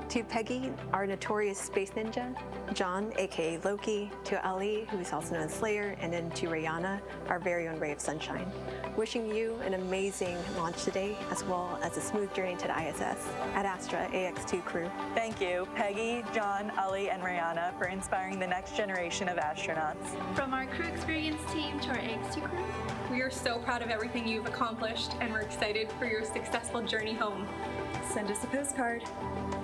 To Peggy, our notorious space ninja, John, aka Loki, to Ali, who's also known as Slayer, and then to Rihanna, our very own ray of sunshine. Wishing you an amazing launch today, as well as a smooth journey to the ISS. Ad Astra AX2 crew. Thank you, Peggy, John, Ali, and Rihanna, for inspiring the next generation of astronauts. From our crew experience team to our AX2 crew, we are so proud of everything you've accomplished, and we're excited for your successful journey home. Send us a postcard.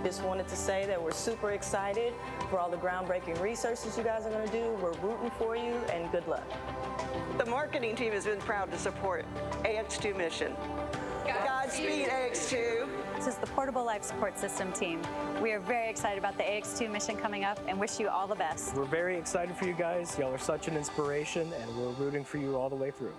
Just wanted to say that we're super excited for all the groundbreaking researches you guys are going to do. We're rooting for you, and good luck. The marketing team has been proud to support AX2 mission. Godspeed, AX2. This is the Portable Life Support System team. We are very excited about the AX2 mission coming up and wish you all the best. We're very excited for you guys. Y'all are such an inspiration, and we're rooting for you all the way through.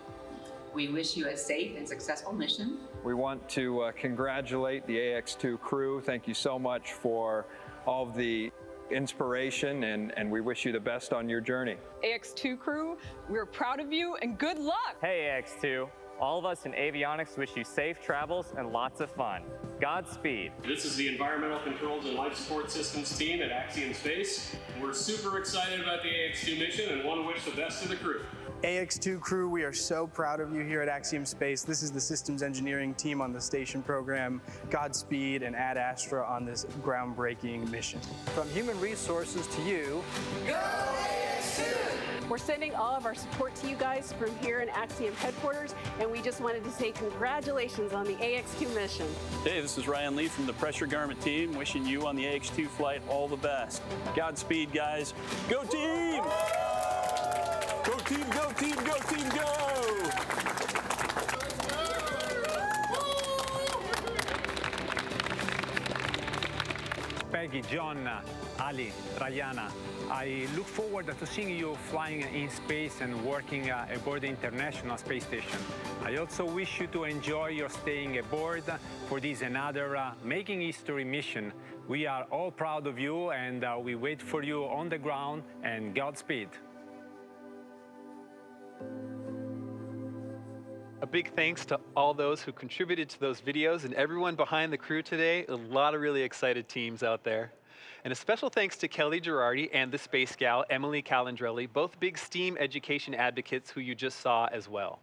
We wish you a safe and successful mission. We want to congratulate the AX2 crew. Thank you so much for all of the inspiration, and we wish you the best on your journey. AX2 crew, we're proud of you and good luck! Hey AX2, all of us in avionics wish you safe travels and lots of fun. Godspeed. This is the Environmental Controls and Life Support Systems team at Axiom Space. We're super excited about the AX2 mission and want to wish the best to the crew. AX2 crew, we are so proud of you here at Axiom Space. This is the systems engineering team on the station program. Godspeed and Ad Astra on this groundbreaking mission. From human resources to you, go AX2! We're sending all of our support to you guys from here in Axiom headquarters, and we just wanted to say congratulations on the AX2 mission. Hey, this is Ryan Lee from the Pressure Garment team, wishing you on the AX2 flight all the best. Godspeed, guys. Go team! Go team, go team, go team, go! Peggy, John, Ali, Rayana, I look forward to seeing you flying in space and working aboard the International Space Station. I also wish you to enjoy your staying aboard for this another Making History mission. We are all proud of you, and we wait for you on the ground, and Godspeed. A big thanks to all those who contributed to those videos and everyone behind the crew today. A lot of really excited teams out there. And a special thanks to Kelly Girardi and the Space Gal, Emily Calandrelli, both big STEAM education advocates who you just saw as well.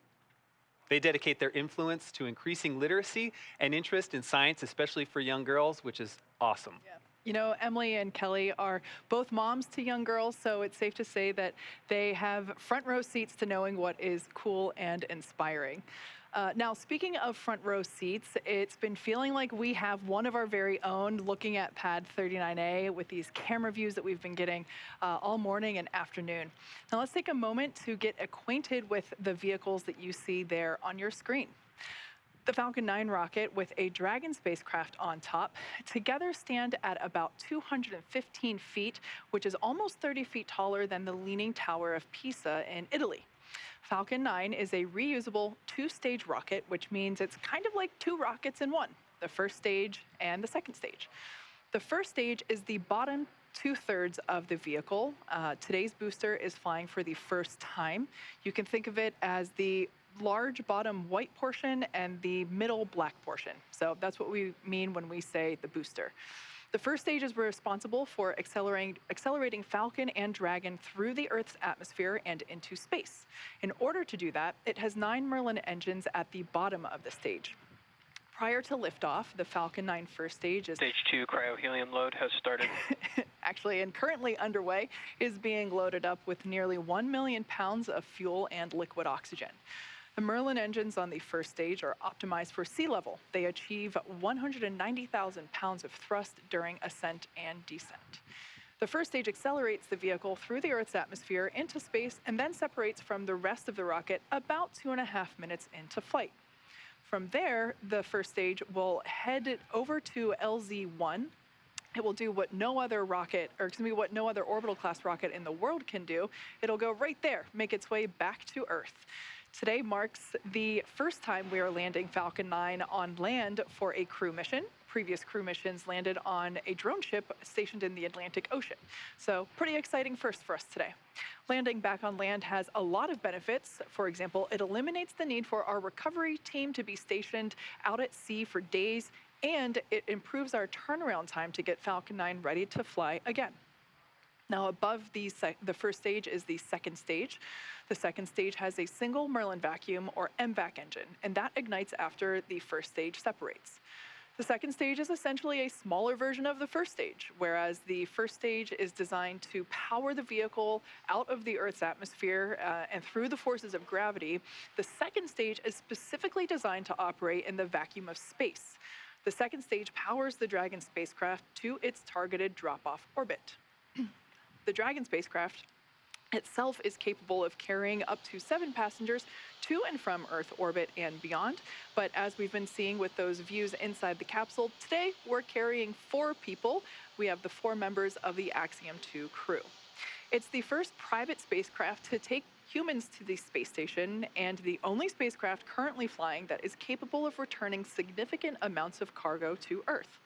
They dedicate their influence to increasing literacy and interest in science, especially for young girls, which is awesome. Yeah. You know, Emily and Kelly are both moms to young girls, so it's safe to say that they have front row seats to knowing what is cool and inspiring. Now, speaking of front row seats, it's been feeling like we have one of our very own looking at Pad 39A with these camera views that we've been getting all morning and afternoon. Now, let's take a moment to get acquainted with the vehicles that you see there on your screen. The Falcon 9 rocket with a Dragon spacecraft on top together stand at about 215 feet, which is almost 30 feet taller than the Leaning Tower of Pisa in Italy. Falcon 9 is a reusable two-stage rocket, which means it's kind of like two rockets in one, the first stage and the second stage. The first stage is the bottom two-thirds of the vehicle. Today's booster is flying for the first time. You can think of it as the large bottom white portion and the middle black portion. So that's what we mean when we say the booster. The first stage is responsible for accelerating Falcon and Dragon through the Earth's atmosphere and into space. In order to do that, it has 9 Merlin engines at the bottom of the stage. Prior to liftoff, the Falcon 9 first stage is... Stage 2 cryohelium load has started. Actually, and currently underway, is being loaded up with nearly 1 million pounds of fuel and liquid oxygen. The Merlin engines on the first stage are optimized for sea level. They achieve 190,000 pounds of thrust during ascent and descent. The first stage accelerates the vehicle through the Earth's atmosphere into space and then separates from the rest of the rocket about 2.5 minutes into flight. From there, the first stage will head over to LZ-1. It will do what no other rocket, or excuse me, what no other orbital class rocket in the world can do. It'll go right there, make its way back to Earth. Today marks the first time we are landing Falcon 9 on land for a crew mission. Previous crew missions landed on a drone ship stationed in the Atlantic Ocean. So pretty exciting first for us today. Landing back on land has a lot of benefits. For example, it eliminates the need for our recovery team to be stationed out at sea for days, and it improves our turnaround time to get Falcon 9 ready to fly again. Now, above the first stage is the second stage. The second stage has a single Merlin vacuum, or MVAC engine, and that ignites after the first stage separates. The second stage is essentially a smaller version of the first stage, whereas the first stage is designed to power the vehicle out of the Earth's atmosphere and through the forces of gravity. The second stage is specifically designed to operate in the vacuum of space. The second stage powers the Dragon spacecraft to its targeted drop-off orbit. The Dragon spacecraft itself is capable of carrying up to 7 passengers to and from Earth orbit and beyond. But as we've been seeing with those views inside the capsule, today we're carrying 4 people. We have the 4 members of the Axiom-2 crew. It's the first private spacecraft to take humans to the space station and the only spacecraft currently flying that is capable of returning significant amounts of cargo to Earth.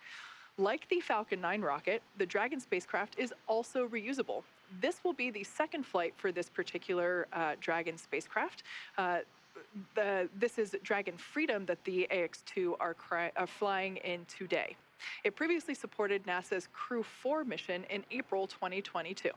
Like the Falcon 9 rocket, the Dragon spacecraft is also reusable. This will be the second flight for this particular Dragon spacecraft. This is Dragon Freedom that the AX-2 are flying in today. It previously supported NASA's Crew 4 mission in April 2022.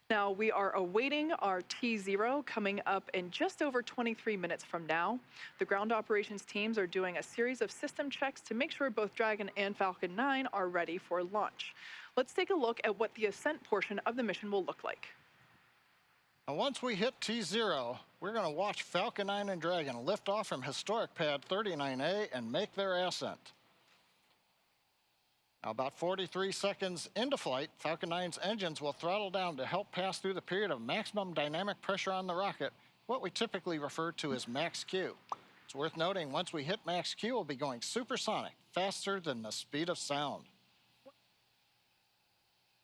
Now, we are awaiting our T0 coming up in just over 23 minutes from now. The ground operations teams are doing a series of system checks to make sure both Dragon and Falcon 9 are ready for launch. Let's take a look at what the ascent portion of the mission will look like. Now, once we hit T0, we're going to watch Falcon 9 and Dragon lift off from historic Pad 39A and make their ascent. Now, about 43 seconds into flight, Falcon 9's engines will throttle down to help pass through the period of maximum dynamic pressure on the rocket, what we typically refer to as max Q. It's worth noting, once we hit max Q, we'll be going supersonic, faster than the speed of sound.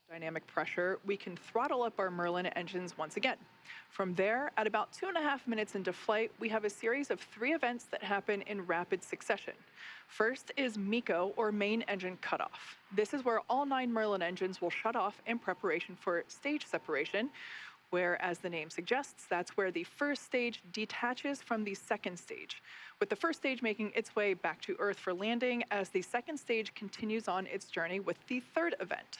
Dynamic pressure, we can throttle up our Merlin engines once again. From there, at about 2.5 minutes into flight, we have a series of 3 events that happen in rapid succession. First is MECO, or main engine cutoff. This is where all 9 Merlin engines will shut off in preparation for stage separation. where, as the name suggests, that's where the first stage detaches from the second stage, with the first stage making its way back to Earth for landing as the second stage continues on its journey with the third event.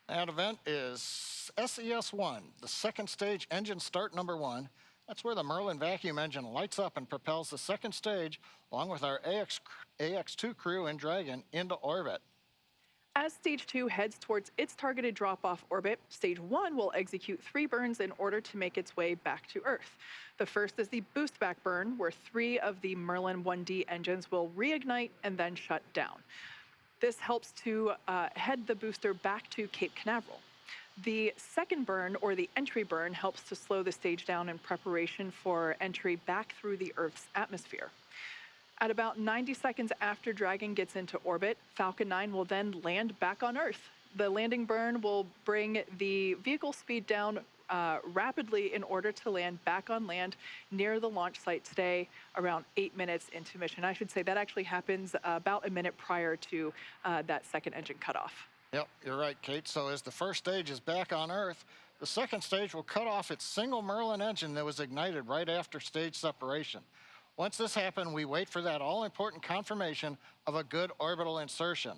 That event is SES-1, the second stage engine start number 1. That's where the Merlin vacuum engine lights up and propels the second stage, along with our AX-2 crew and Dragon, into orbit. As Stage 2 heads towards its targeted drop-off orbit, Stage 1 will execute 3 burns in order to make its way back to Earth. The first is the boost back burn, where 3 of the Merlin 1D engines will reignite and then shut down. This helps to head the booster back to Cape Canaveral. The second burn, or the entry burn, helps to slow the stage down in preparation for entry back through the Earth's atmosphere. At about 90 seconds after Dragon gets into orbit, Falcon 9 will then land back on Earth. The landing burn will bring the vehicle speed down rapidly in order to land back on land near the launch site today, around 8 minutes into mission. I should say that actually happens about a minute prior to that second engine cutoff. Yep, you're right, Kate. So as the first stage is back on Earth, the second stage will cut off its single Merlin engine that was ignited right after stage separation. Once this happens, we wait for that all-important confirmation of a good orbital insertion.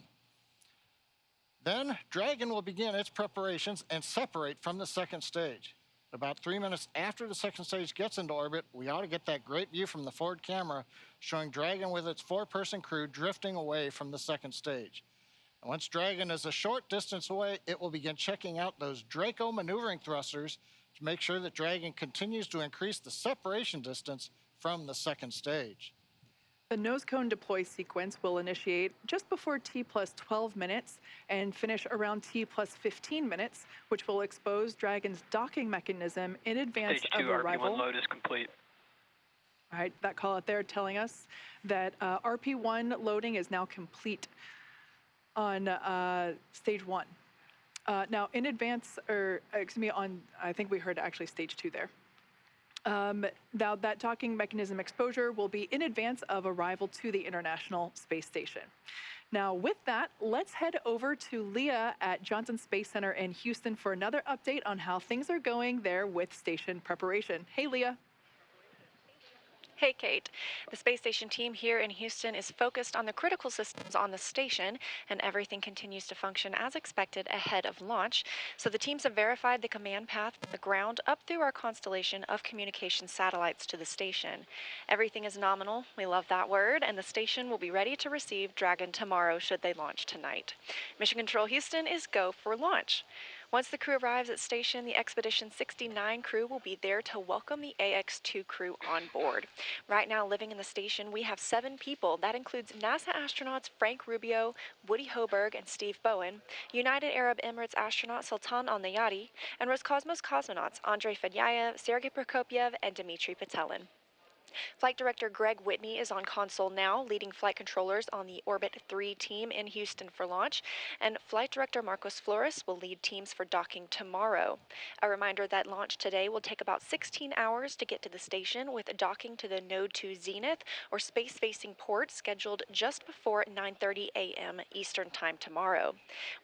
Then Dragon will begin its preparations and separate from the second stage. About 3 minutes after the second stage gets into orbit, we ought to get that great view from the forward camera showing Dragon with its 4-person crew drifting away from the second stage. And once Dragon is a short distance away, it will begin checking out those Draco maneuvering thrusters to make sure that Dragon continues to increase the separation distance from the second stage. The nose cone deploy sequence will initiate just before T plus 12 minutes and finish around T plus 15 minutes, which will expose Dragon's docking mechanism in advance Stage of 2 arrival. RP1 load is complete. All right, that call out there telling us that RP1 loading is now complete on Stage 1. Now, in advance, or excuse me, I think we heard actually Stage 2 there. Now, that docking mechanism exposure will be in advance of arrival to the International Space Station. Now, with that, let's head over to Leah at Johnson Space Center in Houston for another update on how things are going there with station preparation. Hey, Leah. Hey, Kate. The space station team here in Houston is focused on the critical systems on the station, and everything continues to function as expected ahead of launch. So the teams have verified the command path from the ground up through our constellation of communication satellites to the station. Everything is nominal, we love that word, and the station will be ready to receive Dragon tomorrow should they launch tonight. Mission Control Houston is go for launch. Once the crew arrives at station, the Expedition 69 crew will be there to welcome the AX-2 crew on board. Right now, living in the station, we have 7 people. That includes NASA astronauts Frank Rubio, Woody Hoburg, and Steve Bowen, United Arab Emirates astronaut Sultan Al-Nayati, and Roscosmos cosmonauts Andrei Fedyayev, Sergei Prokopyev, and Dmitry Petelin. Flight Director Greg Whitney is on console now, leading flight controllers on the Orbit 3 team in Houston for launch, and Flight Director Marcos Flores will lead teams for docking tomorrow. A reminder that launch today will take about 16 hours to get to the station, with docking to the Node 2 Zenith or space-facing port scheduled just before 9:30 a.m. Eastern Time tomorrow.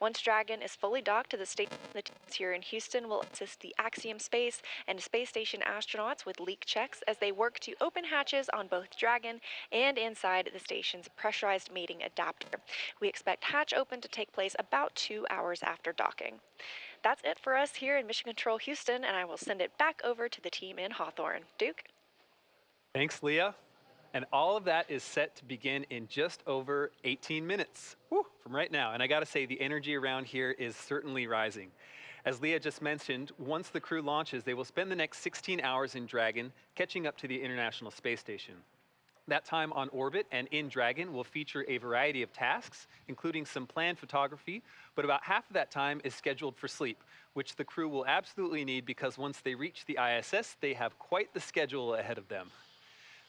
Once Dragon is fully docked to the station, the teams here in Houston will assist the Axiom Space and space station astronauts with leak checks as they work to open hatches on both Dragon and inside the station's pressurized mating adapter. We expect hatch open to take place about 2 hours after docking. That's it for us here in Mission Control Houston, and I will send it back over to the team in Hawthorne. Duke? Thanks, Leah. And all of that is set to begin in just over 18 minutes from right now. And I got to say, the energy around here is certainly rising. As Leah just mentioned, once the crew launches, they will spend the next 16 hours in Dragon, catching up to the International Space Station. That time on orbit and in Dragon will feature a variety of tasks, including some planned photography, but about half of that time is scheduled for sleep, which the crew will absolutely need because once they reach the ISS, they have quite the schedule ahead of them.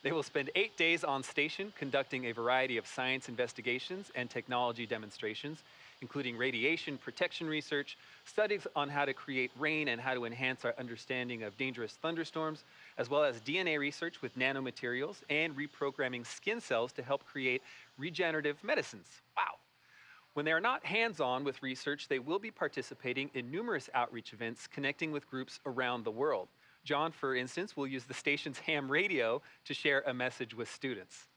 They will spend 8 days on station conducting a variety of science investigations and technology demonstrations, including radiation protection research, studies on how to create rain and how to enhance our understanding of dangerous thunderstorms, as well as DNA research with nanomaterials and reprogramming skin cells to help create regenerative medicines. Wow. When they are not hands-on with research, they will be participating in numerous outreach events connecting with groups around the world. John, for instance, will use the station's ham radio to share a message with students.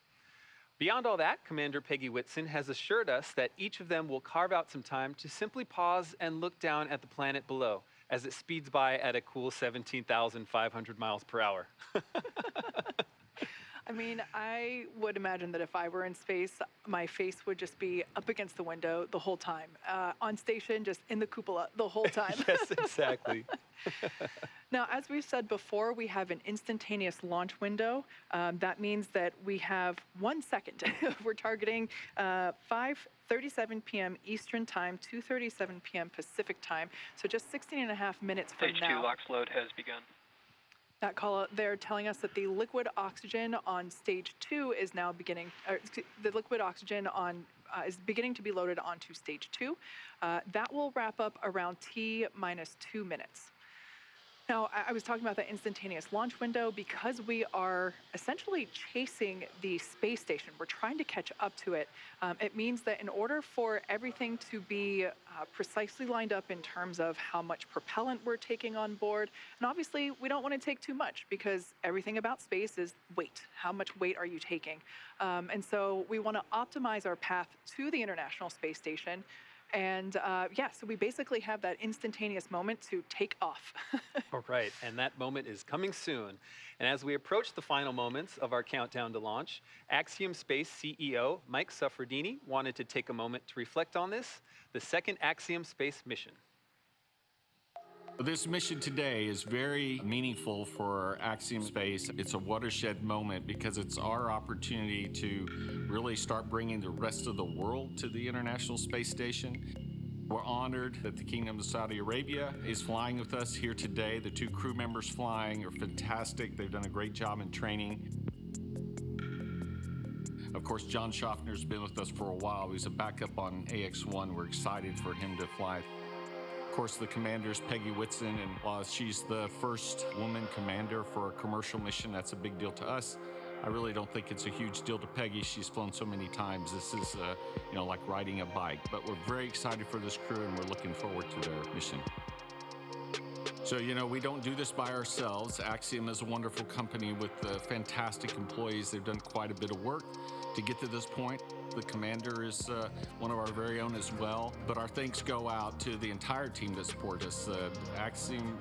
Beyond all that, Commander Peggy Whitson has assured us that each of them will carve out some time to simply pause and look down at the planet below as it speeds by at a cool 17,500 miles per hour. I mean, I would imagine that if I were in space, my face would just be up against the window the whole time. On station, just in the cupola the whole time. Yes, exactly. Now, as we've said before, we have an instantaneous launch window. That means that we have 1 second. We're targeting 5:37 p.m. Eastern Time, 2:37 p.m. Pacific Time. So just 16.5 minutes from Stage now. 2 LOX load has begun. That call, they're telling us that the liquid oxygen on stage 2 is now beginning, the liquid oxygen on is beginning to be loaded onto stage 2. That will wrap up around T minus 2 minutes. Now, I was talking about that instantaneous launch window because we are essentially chasing the space station. We're trying to catch up to it. It means that in order for everything to be precisely lined up in terms of how much propellant we're taking on board, and obviously we don't want to take too much because everything about space is weight. How much weight are you taking? And so we want to optimize our path to the International Space Station. And yeah, so we basically have that instantaneous moment to take off. All right, and that moment is coming soon. And as we approach the final moments of our countdown to launch, Axiom Space CEO Mike Suffredini wanted to take a moment to reflect on this, the second Axiom Space mission. This mission today is very meaningful for Axiom Space. It's a watershed moment because it's our opportunity to really start bringing the rest of the world to the International Space Station. We're honored that the Kingdom of Saudi Arabia is flying with us here today. The 2 crew members flying are fantastic. They've done a great job in training. Of course, John Schaffner's been with us for a while. He's a backup on AX-1. We're excited for him to fly. Of course, the commander's Peggy Whitson, and while she's the first woman commander for a commercial mission, that's a big deal to us. I really don't think it's a huge deal to Peggy. She's flown so many times. This is, like riding a bike. But we're very excited for this crew, and we're looking forward to their mission. So, we don't do this by ourselves. Axiom is a wonderful company with fantastic employees. They've done quite a bit of work to get to this point. The commander is one of our very own as well. But our thanks go out to the entire team that support us. Axiom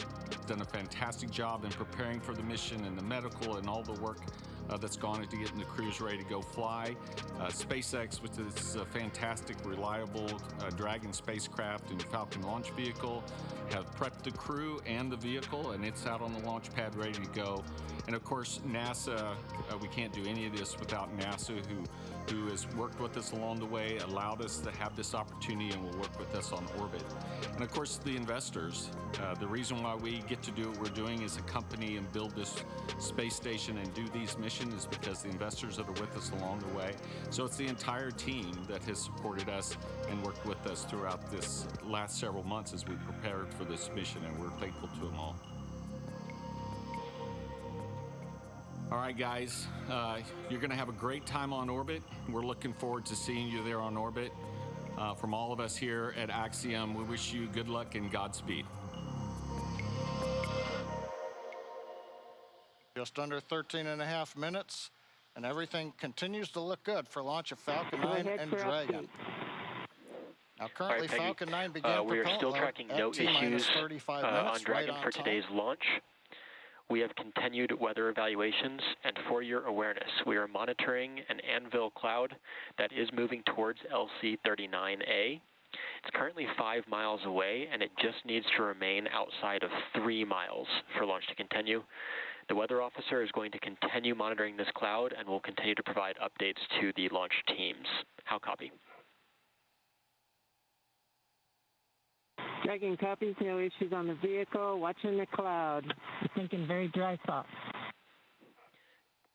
done a fantastic job in preparing for the mission and the medical and all the work that's gone into getting the crews ready to go fly. SpaceX, with its fantastic, reliable Dragon spacecraft and Falcon launch vehicle, have prepped the crew and the vehicle, and it's out on the launch pad ready to go. And of course, NASA, we can't do any of this without NASA, who has worked with us along the way, allowed us to have this opportunity, and will work with us on orbit. And of course, the investors. The reason why we get to do what we're doing as a company and build this space station and do these missions is because the investors that are with us along the way. So it's the entire team that has supported us and worked with us throughout this last several months as we prepared for this mission, and we're thankful to them all. All right, guys, you're going to have a great time on orbit. We're looking forward to seeing you there on orbit. From all of us here at Axiom, we wish you good luck and Godspeed. Just under 13.5 minutes, and everything continues to look good for launch of Falcon 9 and Dragon. Now, currently, Peggy, Falcon 9 began we are still tracking no issues 35 on minutes, Dragon right for on time. today's launch. We have continued weather evaluations, and for your awareness, we are monitoring an anvil cloud that is moving towards LC-39A. It's currently 5 miles away, and it just needs to remain outside of 3 miles for launch to continue. The weather officer is going to continue monitoring this cloud and will continue to provide updates to the launch teams. How copy? Dragon copies, no issues on the vehicle, watching the cloud. I'm thinking very dry spot.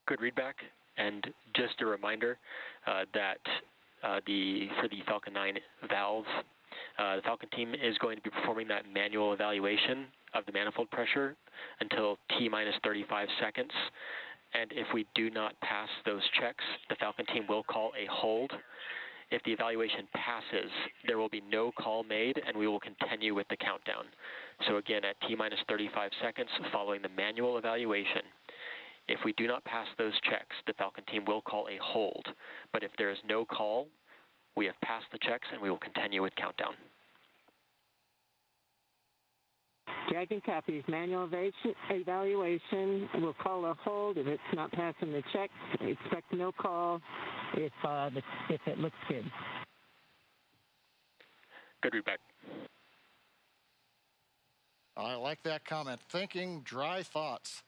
Good readback, and just a reminder that for the Falcon 9 valve, the Falcon team is going to be performing that manual evaluation of the manifold pressure until T-minus 35 seconds. And if we do not pass those checks, the Falcon team will call a hold. If the evaluation passes, there will be no call made, and we will continue with the countdown. So again, at T-minus 35 seconds following the manual evaluation, if we do not pass those checks, the Falcon team will call a hold. But if there is no call, we have passed the checks, and we will continue with countdown. Dragon copies. Manual evaluation. We'll call a hold if it's not passing the checks. Expect no call if it looks good. Good read back. I like that comment. Thinking dry thoughts.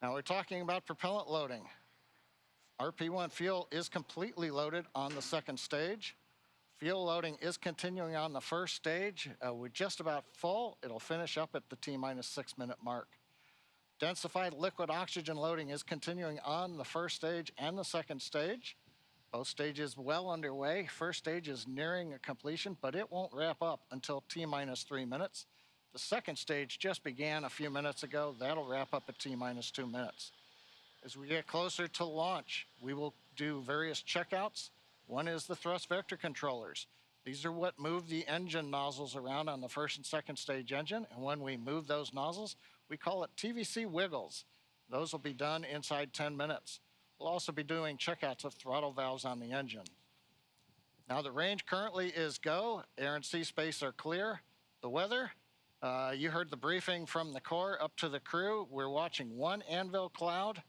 Now we're talking about propellant loading. RP1 fuel is completely loaded on the second stage. Fuel loading is continuing on the first stage. We're just about full. It'll finish up at the T-minus 6-minute mark. Densified liquid oxygen loading is continuing on the first stage and the second stage. Both stages well underway. First stage is nearing a completion, but it won't wrap up until T-minus 3 minutes. The second stage just began a few minutes ago. That'll wrap up at T-minus 2 minutes. As we get closer to launch, we will do various checkouts. One is the thrust vector controllers. These are what move the engine nozzles around on the first and second stage engine. And when we move those nozzles, we call it TVC wiggles. Those will be done inside 10 minutes. We'll also be doing checkouts of throttle valves on the engine. Now the range currently is go. Air and sea space are clear. The weather, you heard the briefing from the Corps up to the crew. We're watching one anvil cloud.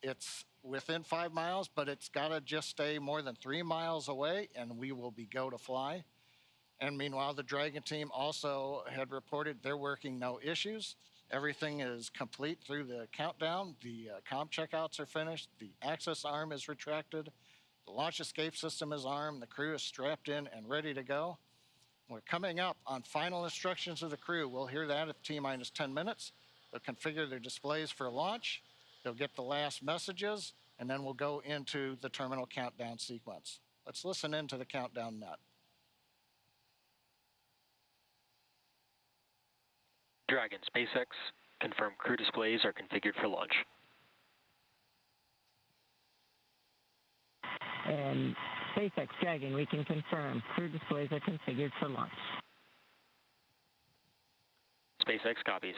It's within 5 miles, but it's got to just stay more than 3 miles away, and we will be go to fly. And meanwhile, the Dragon team also had reported they're working no issues. Everything is complete through the countdown. The comm checkouts are finished. The access arm is retracted. The launch escape system is armed. The crew is strapped in and ready to go. We're coming up on final instructions of the crew. We'll hear that at T-minus 10 minutes. They'll configure their displays for launch. They'll get the last messages, and then we'll go into the terminal countdown sequence. Let's listen into the countdown net. Dragon, SpaceX, confirm crew displays are configured for launch. And SpaceX Dragon, we can confirm crew displays are configured for launch. SpaceX copies.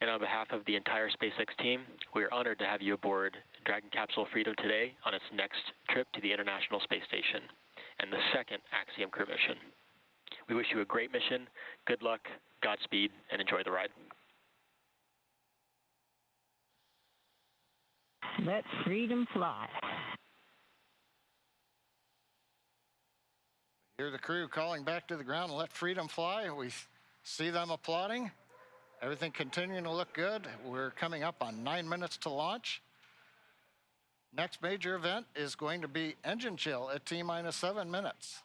And on behalf of the entire SpaceX team, we are honored to have you aboard Dragon Capsule Freedom today on its next trip to the International Space Station and the second Axiom crew mission. We wish you a great mission, good luck, Godspeed, and enjoy the ride. Let freedom fly. Hear the crew calling back to the ground, let freedom fly. We see them applauding. Everything continuing to look good. We're coming up on 9 minutes to launch. Next major event is going to be engine chill at T-minus 7 minutes.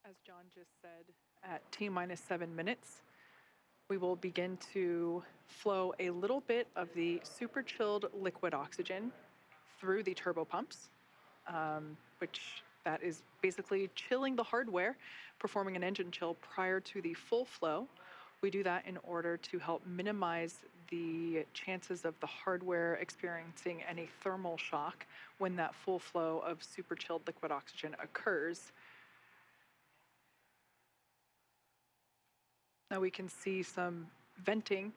As John just said, at T-minus 7 minutes, we will begin to flow a little bit of the super chilled liquid oxygen through the turbo pumps, which that is basically chilling the hardware, performing an engine chill prior to the full flow. We do that in order to help minimize the chances of the hardware experiencing any thermal shock when that full flow of super chilled liquid oxygen occurs. Now we can see some venting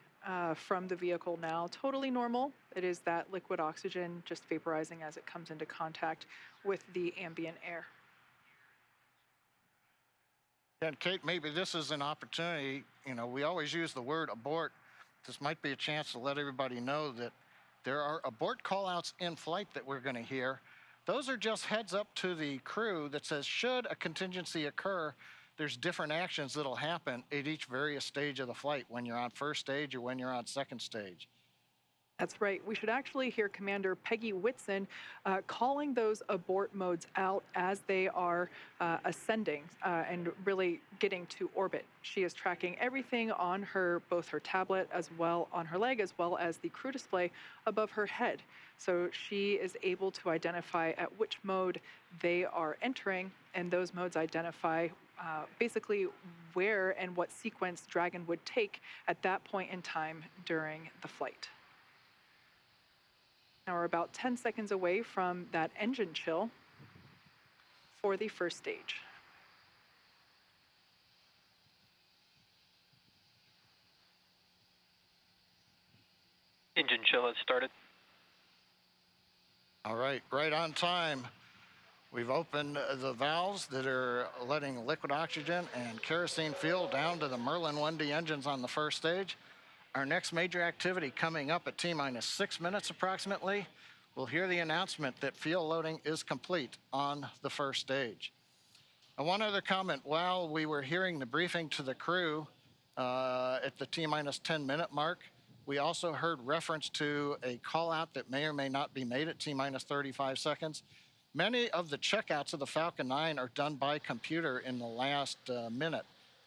from the vehicle now, totally normal. It is that liquid oxygen just vaporizing as it comes into contact with the ambient air. And Kate, maybe this is an opportunity. You know, we always use the word abort. This might be a chance to let everybody know that there are abort callouts in flight that we're going to hear. Those are just heads up to the crew that says, should a contingency occur, there's different actions that'll happen at each various stage of the flight when you're on first stage or when you're on second stage. That's right. We should actually hear Commander Peggy Whitson calling those abort modes out as they are ascending and really getting to orbit. She is tracking everything on her, both her tablet as well on her leg, as well as the crew display above her head. So she is able to identify at which mode they are entering, and those modes identify basically where and what sequence Dragon would take at that point in time during the flight. Now we're about 10 seconds away from that engine chill for the first stage. Engine chill has started. All right, right on time. We've opened the valves that are letting liquid oxygen and kerosene fuel down to the Merlin 1D engines on the first stage. Our next major activity coming up at T-minus 6 minutes approximately, we'll hear the announcement that fuel loading is complete on the first stage. And one other comment, while we were hearing the briefing to the crew at the T-minus 10 minute mark, we also heard reference to a call out that may or may not be made at T-minus 35 seconds. Many of the checkouts of the Falcon 9 are done by computer in the last minute.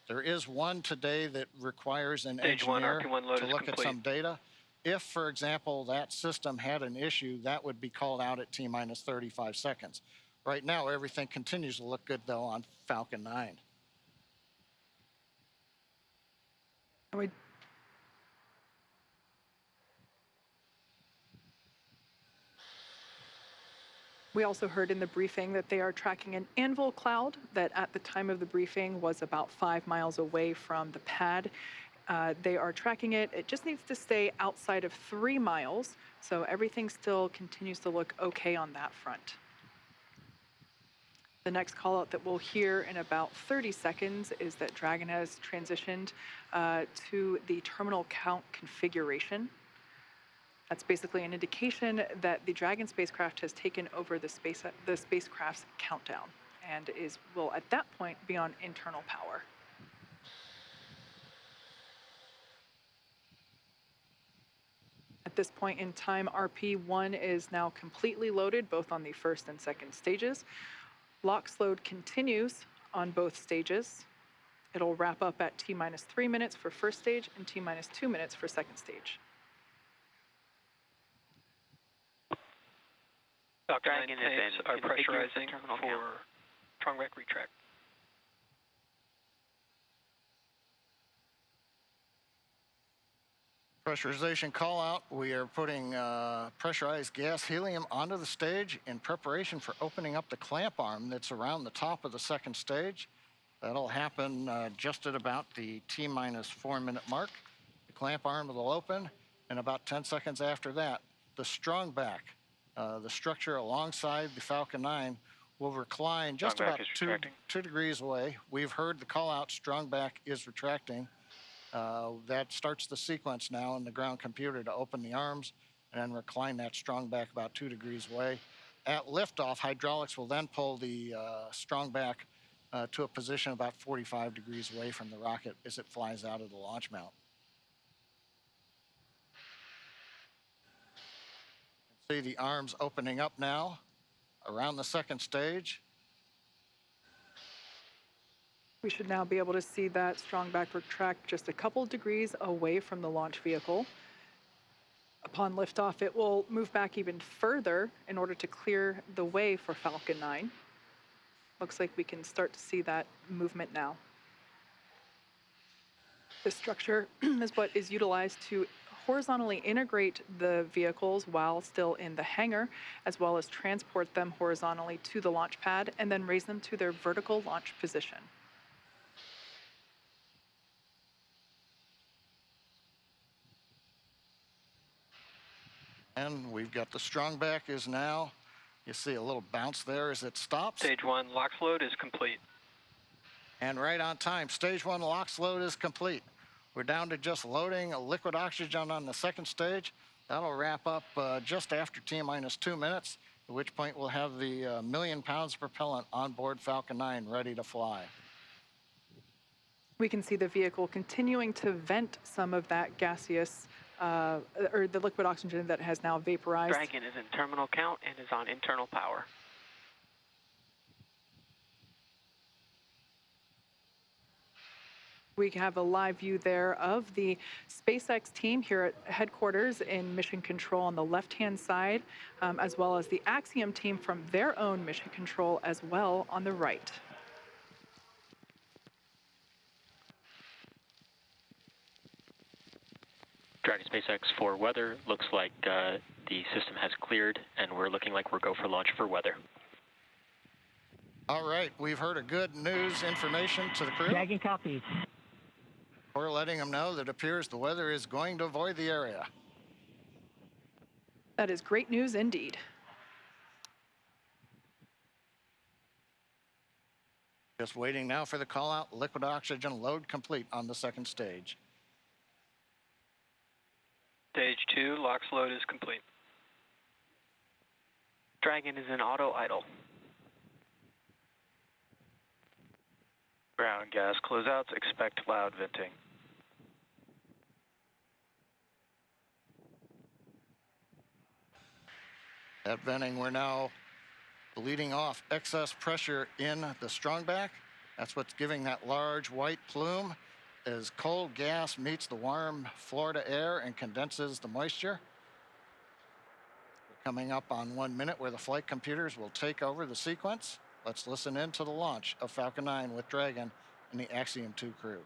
There is one today that requires an engineer to look at some data. If, for example, that system had an issue, that would be called out at T-minus 35 seconds. Right now, everything continues to look good, though, on Falcon 9. We also heard in the briefing that they are tracking an anvil cloud that at the time of the briefing was about 5 miles away from the pad. They are tracking it. It just needs to stay outside of 3 miles, so everything still continues to look okay on that front. The next call out that we'll hear in about 30 seconds is that Dragon has transitioned to the terminal count configuration. That's basically an indication that the Dragon spacecraft has taken over the spacecraft's countdown and will at that point be on internal power. At this point in time, RP-1 is now completely loaded, both on the first and second stages. LOX load continues on both stages. It'll wrap up at T-minus 3 minutes for first stage and T-minus 2 minutes for second stage. Dragon tanks are pressurizing for Trongback retract. Pressurization call out. We are putting pressurized gas helium onto the stage in preparation for opening up the clamp arm that's around the top of the second stage. That'll happen just at about the T-minus 4 minute mark. The clamp arm will open, and about 10 seconds after that, the strong back, the structure alongside the Falcon 9, will recline just about 2 degrees away. We've heard the call out, strong back is retracting. That starts the sequence now in the ground computer to open the arms and then recline that strong back about 2 degrees away. At liftoff, hydraulics will then pull the strong back to a position about 45 degrees away from the rocket as it flies out of the launch mount. See the arms opening up now around the second stage. We should now be able to see that strong back retract just a couple degrees away from the launch vehicle. Upon liftoff, it will move back even further in order to clear the way for Falcon 9. Looks like we can start to see that movement now. This structure is what is utilized to horizontally integrate the vehicles while still in the hangar, as well as transport them horizontally to the launch pad and then raise them to their vertical launch position. And we've got the strong back is now, you see a little bounce there as it stops. Stage 1 LOX load is complete. And right on time, stage 1 LOX load is complete. We're down to just loading a liquid oxygen on the second stage. That'll wrap up just after T-minus 2 minutes, at which point we'll have the 1 million pounds of propellant on board Falcon 9 ready to fly. We can see the vehicle continuing to vent some of that gaseous, or the liquid oxygen that has now vaporized. Dragon is in terminal count and is on internal power. We have a live view there of the SpaceX team here at headquarters in Mission Control on the left-hand side, as well as the Axiom team from their own Mission Control as well on the right. Dragon SpaceX for weather. Looks like the system has cleared, and we're looking like we're go for launch for weather. All right, we've heard a good news information to the crew. Dragon copies. We're letting them know that it appears the weather is going to avoid the area. That is great news indeed. Just waiting now for the call out. Liquid oxygen load complete on the second stage. Stage 2, LOX load is complete. Dragon is in auto idle. Ground gas closeouts, expect loud venting. At venting, we're now bleeding off excess pressure in the strongback. That's what's giving that large white plume as cold gas meets the warm Florida air and condenses the moisture. We're coming up on 1 minute where the flight computers will take over the sequence. Let's listen in to the launch of Falcon 9 with Dragon and the Axiom-2 crew.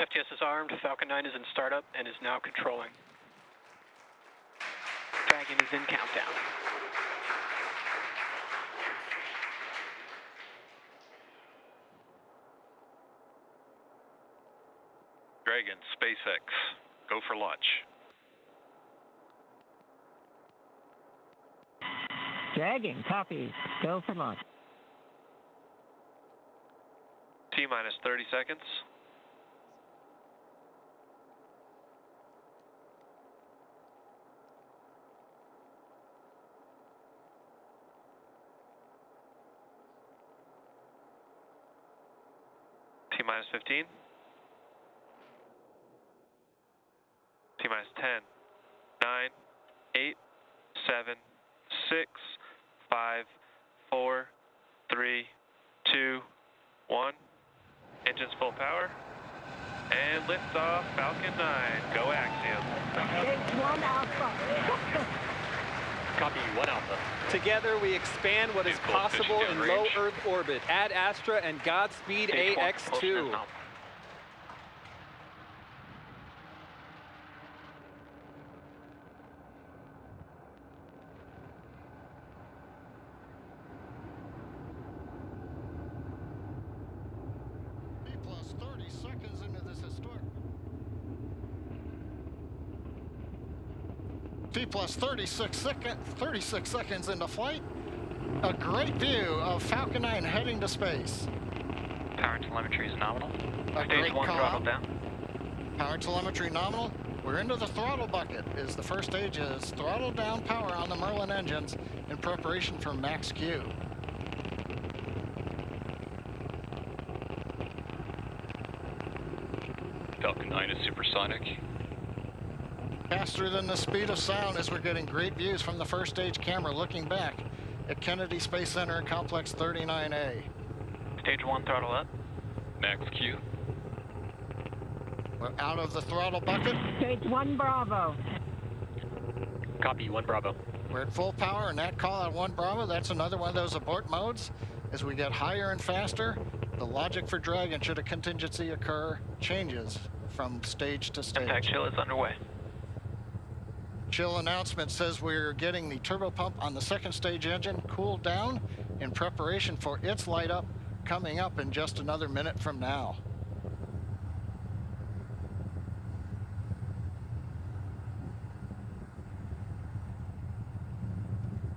FTS is armed, Falcon 9 is in startup and is now controlling. Dragon is in countdown. Dragon, SpaceX, go for launch. Dragon copies. Go for launch. T-minus 30 seconds. T-minus 15. T-minus 10, 9, 8, 7, 6, 5, 4, 3, 2, 1. Engines full power. And liftoff, Falcon 9. Go Axiom. Stage 1 Alpha. Copy 1 Alpha. Together we expand what is possible in low Earth orbit. Ad Astra and Godspeed Stage 1, AX2. Plus 30 seconds into this historic. T plus 36 seconds into flight. A great view of Falcon 9 heading to space. Power telemetry is nominal. Stage 1 throttle down. Power telemetry nominal. We're into the throttle bucket as the first stage is throttle down power on the Merlin engines in preparation for max Q. Falcon 9 is supersonic. Faster than the speed of sound as we're getting great views from the first stage camera looking back at Kennedy Space Center and Complex 39A. Stage 1 throttle up. Max Q. We're out of the throttle bucket. Stage 1 Bravo. Copy 1 Bravo. We're at full power and that call at 1 Bravo, that's another one of those abort modes. As we get higher and faster, the logic for Dragon, should a contingency occur, changes from stage to stage. Impact chill is underway. Chill announcement says we're getting the turbopump on the second stage engine cooled down in preparation for its light up coming up in just another minute from now.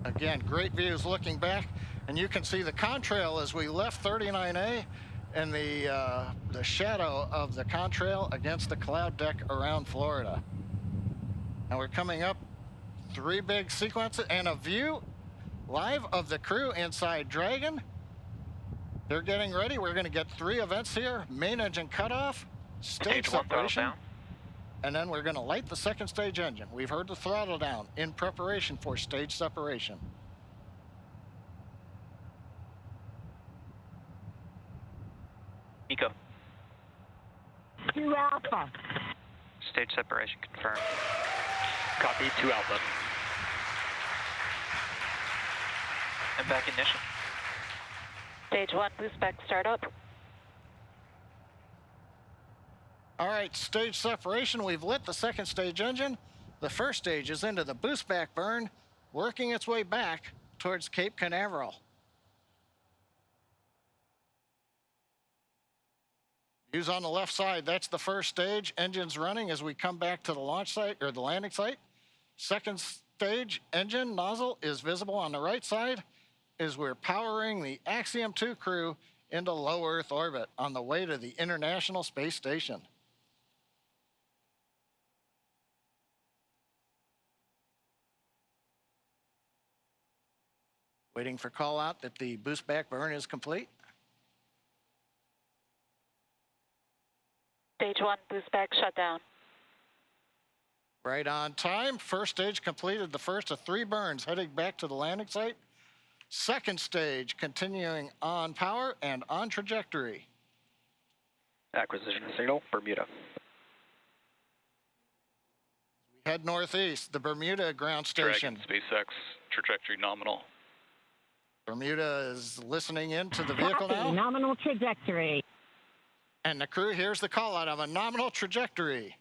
Again, great views looking back, and you can see the contrail as we left 39A and the shadow of the contrail against the cloud deck around Florida. And we're coming up 3 big sequences and a view live of the crew inside Dragon. They're getting ready. We're going to get 3 events here. Main engine cutoff, stage separation, and then we're going to light the second stage engine. We've heard the throttle down in preparation for stage separation. Eco. 2 Alpha. Stage separation confirmed. Copy 2 Alpha. And back ignition. Stage 1 boost back startup. All right, stage separation. We've lit the second stage engine. The first stage is into the boost back burn, working its way back towards Cape Canaveral. Views on the left side, that's the first stage. Engines running as we come back to the launch site or the landing site. Second stage engine nozzle is visible on the right side as we're powering the Axiom-2 crew into low Earth orbit on the way to the International Space Station. Waiting for call out that the boost back burn is complete. Stage 1 boost back shutdown. Right on time. First stage completed the first of 3 burns heading back to the landing site. Second stage continuing on power and on trajectory. Acquisition signal, Bermuda. We head northeast, the Bermuda ground station. Dragon, SpaceX, trajectory nominal. Bermuda is listening into the vehicle now. Nominal trajectory. And the crew hears the call out of a nominal trajectory.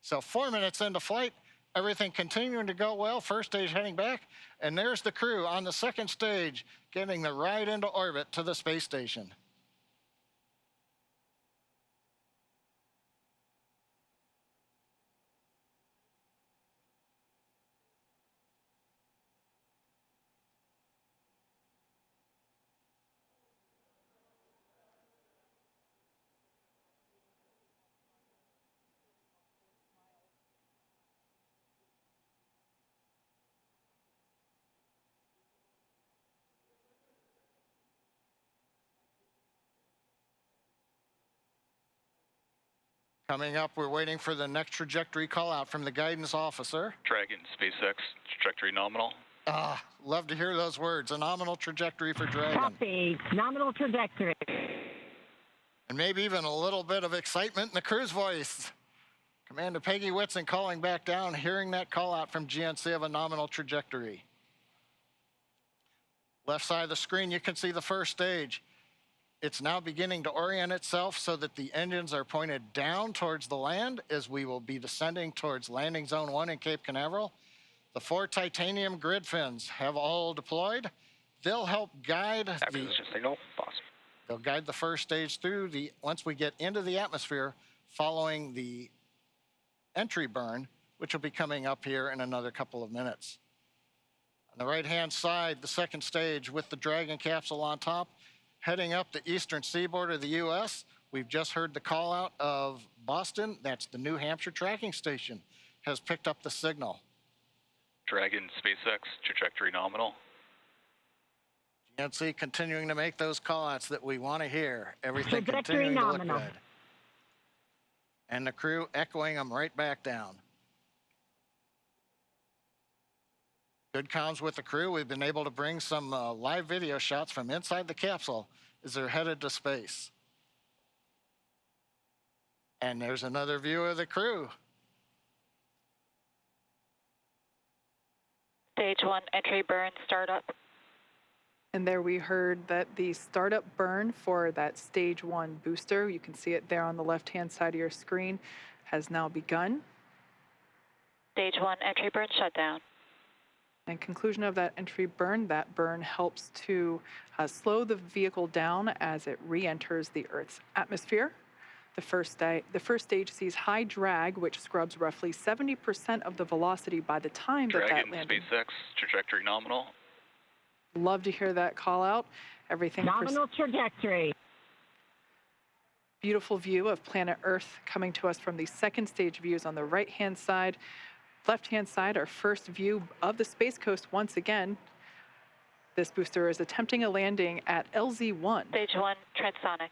So 4 minutes into flight, everything continuing to go well. First stage heading back, and there's the crew on the second stage getting the ride into orbit to the space station. Coming up, we're waiting for the next trajectory call out from the guidance officer. Dragon, SpaceX, trajectory nominal. Love to hear those words. A nominal trajectory for Dragon. Copy. Nominal trajectory. And maybe even a little bit of excitement in the crew's voice. Commander Peggy Whitson calling back down, hearing that call out from GNC of a nominal trajectory. Left side of the screen, you can see the first stage. It's now beginning to orient itself so that the engines are pointed down towards the land as we will be descending towards landing zone 1 in Cape Canaveral. The 4 titanium grid fins have all deployed. They'll help guide Acquisition signal, boss. They'll guide the first stage through once we get into the atmosphere following the entry burn, which will be coming up here in another couple of minutes. On the right-hand side, the second stage with the Dragon capsule on top, heading up the eastern seaboard of the U.S. We've just heard the call out of Boston. That's the New Hampshire tracking station, has picked up the signal. Dragon, SpaceX, trajectory nominal. GNC continuing to make those call outs that we want to hear. Everything Trajectory continuing nominal. to look good. And the crew echoing them right back down. Good comms with the crew. We've been able to bring some live video shots from inside the capsule as they're headed to space. And there's another view of the crew. Stage 1 entry burn startup. And there we heard that the startup burn for that stage 1 booster, you can see it there on the left-hand side of your screen, has now begun. Stage 1 entry burn shutdown. And conclusion of that entry burn, that burn helps to slow the vehicle down as it re-enters the Earth's atmosphere. The first stage sees high drag, which scrubs roughly 70% of the velocity by the time Dragon, that landing. SpaceX, trajectory nominal. Love to hear that call out. Everything. Nominal trajectory. Beautiful view of planet Earth coming to us from the second stage views on the right-hand side. Left-hand side, our first view of the Space Coast once again. This booster is attempting a landing at LZ-1. Stage 1 transonic.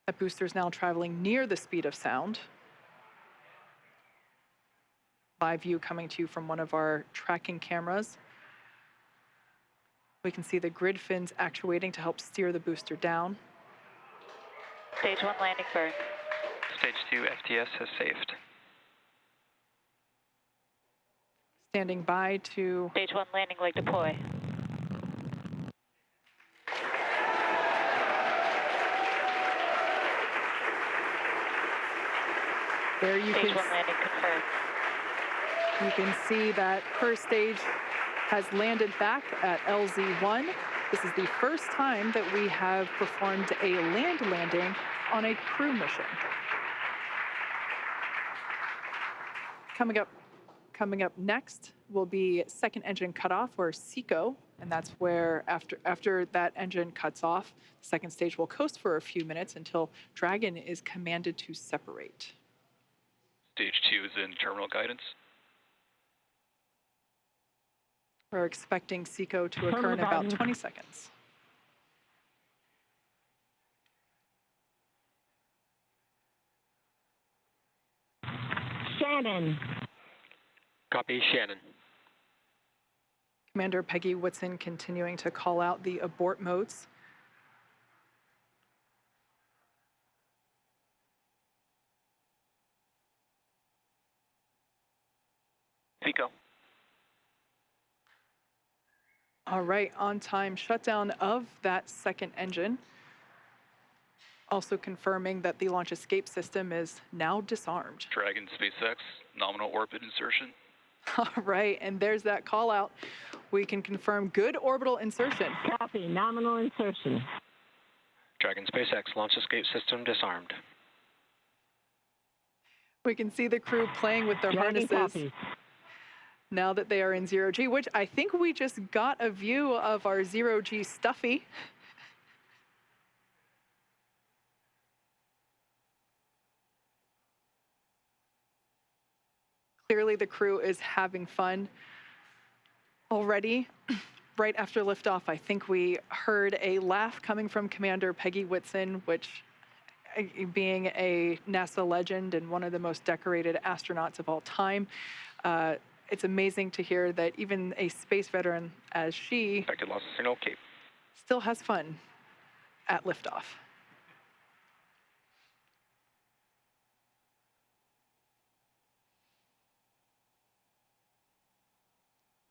That booster is now traveling near the speed of sound. Live view coming to you from one of our tracking cameras. We can see the grid fins actuating to help steer the booster down. Stage 1 landing burn. Stage 2 FTS has saved. Standing by to... Stage 1 landing leg deploy. There you Stage can 1 landing confirmed. You can see that first stage has landed back at LZ1. This is the first time that we have performed a land landing on a crew mission. Coming up next will be second engine cutoff, or SECO, and that's where after that engine cuts off, the second stage will coast for a few minutes until Dragon is commanded to separate. Stage 2 is in terminal guidance. We're expecting SECO to occur in about 20 seconds. Shannon. Copy, Shannon. Commander Peggy Whitson continuing to call out the abort modes. SECO. All right, on time shutdown of that second engine. Also confirming that the launch escape system is now disarmed. Dragon SpaceX, nominal orbit insertion. All right, and there's that call out. We can confirm good orbital insertion. Copy, nominal insertion. Dragon SpaceX, launch escape system disarmed. We can see the crew playing with their harnesses. Copy. Now that they are in 0G, which I think we just got a view of our 0G Stuffy. Clearly the crew is having fun already. Right after liftoff, I think we heard a laugh coming from Commander Peggy Whitson, which, being a NASA legend and one of the most decorated astronauts of all time, it's amazing to hear that even a space veteran as she Expected loss of signal, Cape. still has fun at liftoff.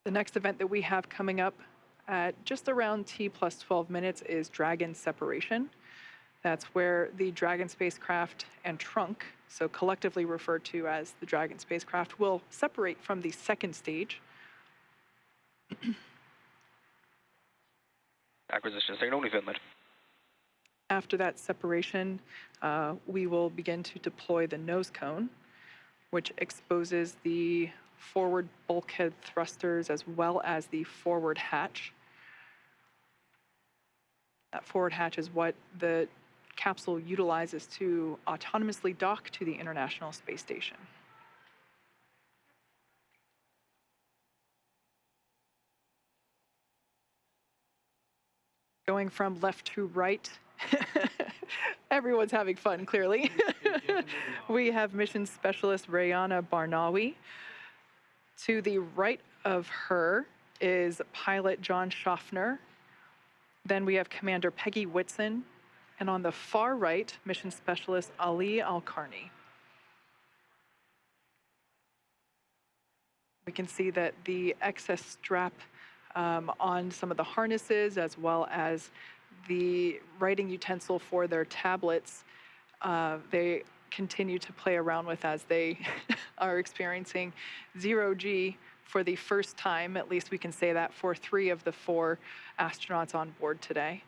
The next event that we have coming up at just around T plus 12 minutes is Dragon separation. That's where the Dragon spacecraft and trunk, so collectively referred to as the Dragon spacecraft, will separate from the second stage. Acquisition signal, Newfoundland. After that separation, we will begin to deploy the nose cone, which exposes the forward bulkhead thrusters as well as the forward hatch. That forward hatch is what the capsule utilizes to autonomously dock to the International Space Station. Going from left to right, everyone's having fun, clearly. We have mission specialist Rayana Barnawi. To the right of her is pilot John Schaffner. Then we have Commander Peggy Whitson. And on the far right, mission specialist Ali Al-Karni. We can see that the excess strap on some of the harnesses, as well as the writing utensil for their tablets, they continue to play around with as they are experiencing 0G for the first time. At least we can say that for 3 of the 4 astronauts on board today.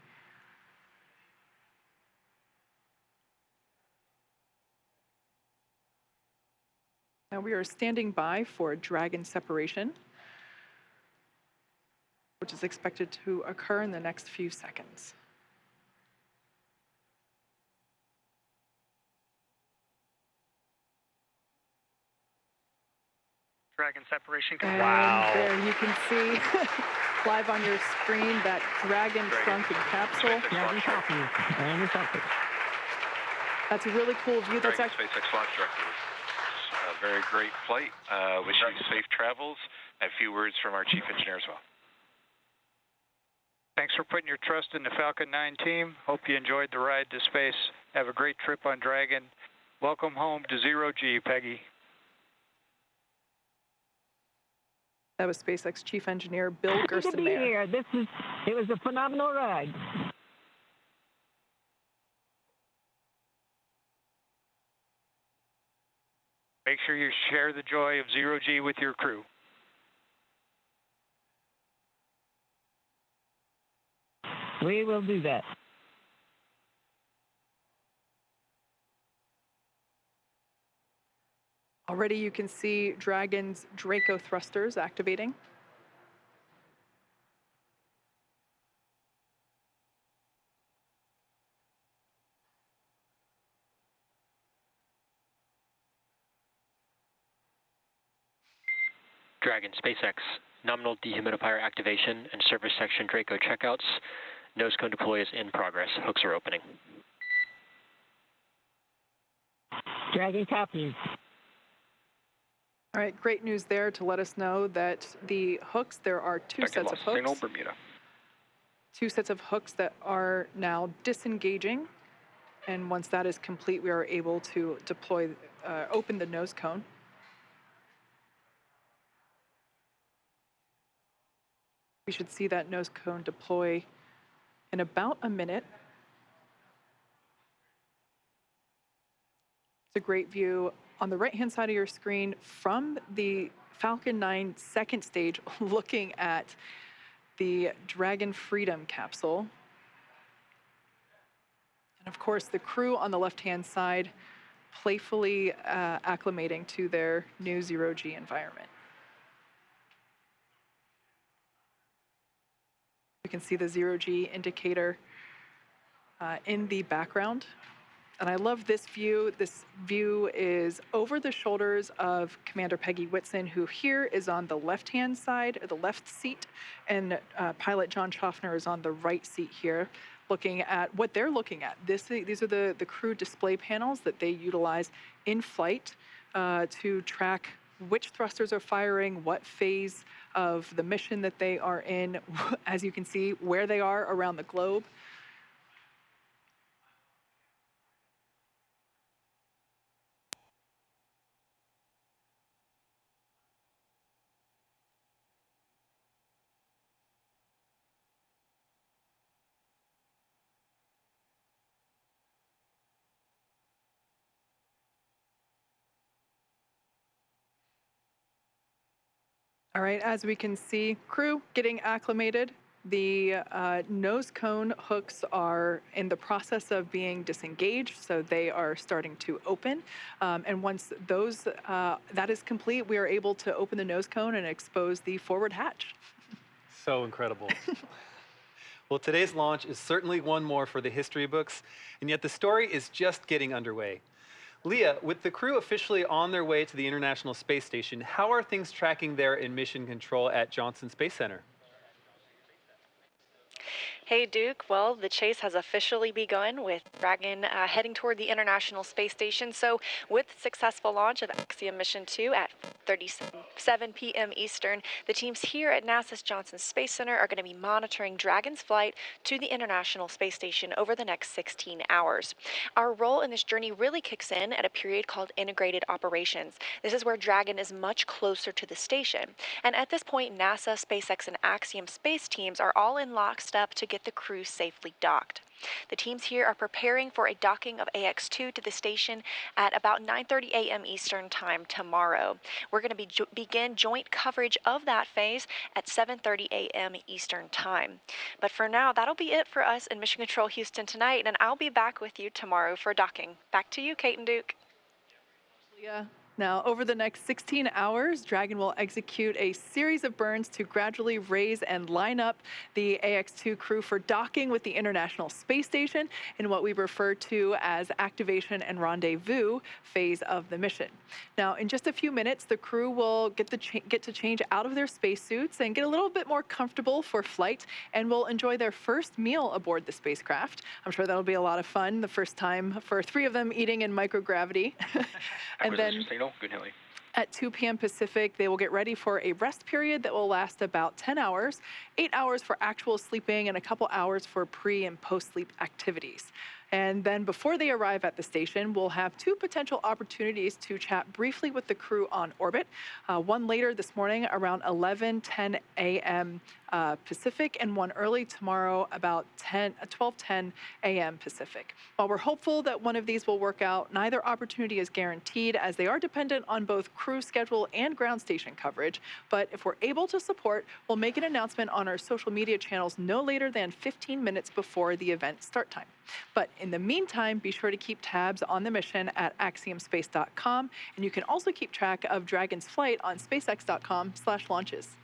Now we are standing by for Dragon separation, which is expected to occur in the next few seconds. Dragon separation. And there you can see live on your screen that Dragon trunk and capsule. That's a really cool view. That's Dragon SpaceX launch director. A very great flight. Wish you safe travels. And a few words from our chief engineer as well. Thanks for putting your trust in the Falcon 9 team. Hope you enjoyed the ride to space. Have a great trip on Dragon. Welcome home to 0G, Peggy. That was SpaceX Chief Engineer Bill Happy to be Gerstenmaier. here. It was a phenomenal ride. Make sure you share the joy of zero-G with your crew. We will do that. Already you can see Dragon's Draco thrusters activating. Dragon, SpaceX, nominal dehumidifier activation and service section Draco checkouts. Nose cone deploy is in progress. Hooks are opening. Dragon copies. All right, great news there to let us know that the hooks, there are two sets of hooks. Signal, Bermuda. Two sets of hooks that are now disengaging. And once that is complete, we are able to deploy, open the nose cone. We should see that nose cone deploy in about a minute. It's a great view on the right-hand side of your screen from the Falcon 9 second stage, looking at the Dragon Freedom capsule. And of course, the crew on the left-hand side playfully acclimating to their new zero-G environment. You can see the zero-G indicator in the background. And I love this view. This view is over the shoulders of Commander Peggy Whitson, who here is on the left-hand side, or the left seat, and pilot John Schaffner is on the right seat here, looking at what they're looking at. These are the crew display panels that they utilize in flight to track which thrusters are firing, what phase of the mission that they are in, as you can see, where they are around the globe. All right, as we can see, crew getting acclimated. The nose cone hooks are in the process of being disengaged, so they are starting to open. And once that is complete, we are able to open the nose cone and expose the forward hatch. So incredible. Well, today's launch is certainly one more for the history books, and yet the story is just getting underway. Leah, with the crew officially on their way to the International Space Station, how are things tracking there in mission control at Johnson Space Center? Hey, Duke. Well, the chase has officially begun with Dragon heading toward the International Space Station. So with the successful launch of Axiom Mission 2 at 7 p.m. Eastern, the teams here at NASA's Johnson Space Center are going to be monitoring Dragon's flight to the International Space Station over the next 16 hours. Our role in this journey really kicks in at a period called Integrated Operations. This is where Dragon is much closer to the station. And at this point, NASA, SpaceX, and Axiom space teams are all in lockstep to get the crew safely docked. The teams here are preparing for a docking of AX-2 to the station at about 9:30 a.m. Eastern Time tomorrow. We're going to begin joint coverage of that phase at 7:30 a.m. Eastern Time. But for now, that'll be it for us in Mission Control Houston tonight, and I'll be back with you tomorrow for docking. Back to you, Kate and Duke. Yeah. Now, over the next 16 hours, Dragon will execute a series of burns to gradually raise and line up the AX-2 crew for docking with the International Space Station in what we refer to as activation and rendezvous phase of the mission. Now, in just a few minutes, the crew will get to change out of their spacesuits and get a little bit more comfortable for flight, and will enjoy their first meal aboard the spacecraft. I'm sure that'll be a lot of fun, the first time for 3 of them eating in microgravity. And then at 2 p.m. Pacific, they will get ready for a rest period that will last about 10 hours, 8 hours for actual sleeping, and a couple hours for pre- and post-sleep activities. And then before they arrive at the station, we'll have two potential opportunities to chat briefly with the crew on orbit. One later this morning around 11:10 a.m. Pacific, and one early tomorrow about 12:10 a.m. Pacific. While we're hopeful that one of these will work out, neither opportunity is guaranteed as they are dependent on both crew schedule and ground station coverage. But if we're able to support, we'll make an announcement on our social media channels no later than 15 minutes before the event start time. But in the meantime, be sure to keep tabs on the mission at axiomspace.com, and you can also keep track of Dragon's flight on spacex.com/launches.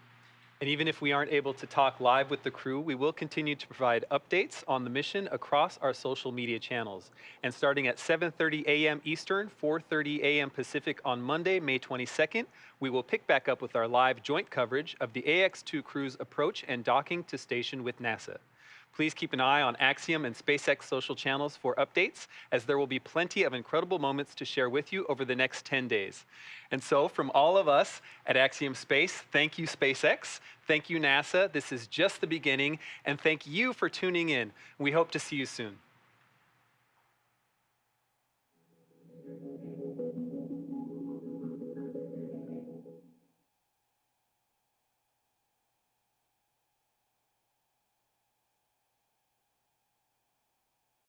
And even if we aren't able to talk live with the crew, we will continue to provide updates on the mission across our social media channels. And starting at 7:30 a.m. Eastern, 4:30 a.m. Pacific on Monday, May 22nd, we will pick back up with our live joint coverage of the AX-2 crew's approach and docking to station with NASA. Please keep an eye on Axiom and SpaceX social channels for updates, as there will be plenty of incredible moments to share with you over the next 10 days. And so from all of us at Axiom Space, thank you SpaceX, thank you NASA, this is just the beginning, and thank you for tuning in. We hope to see you soon.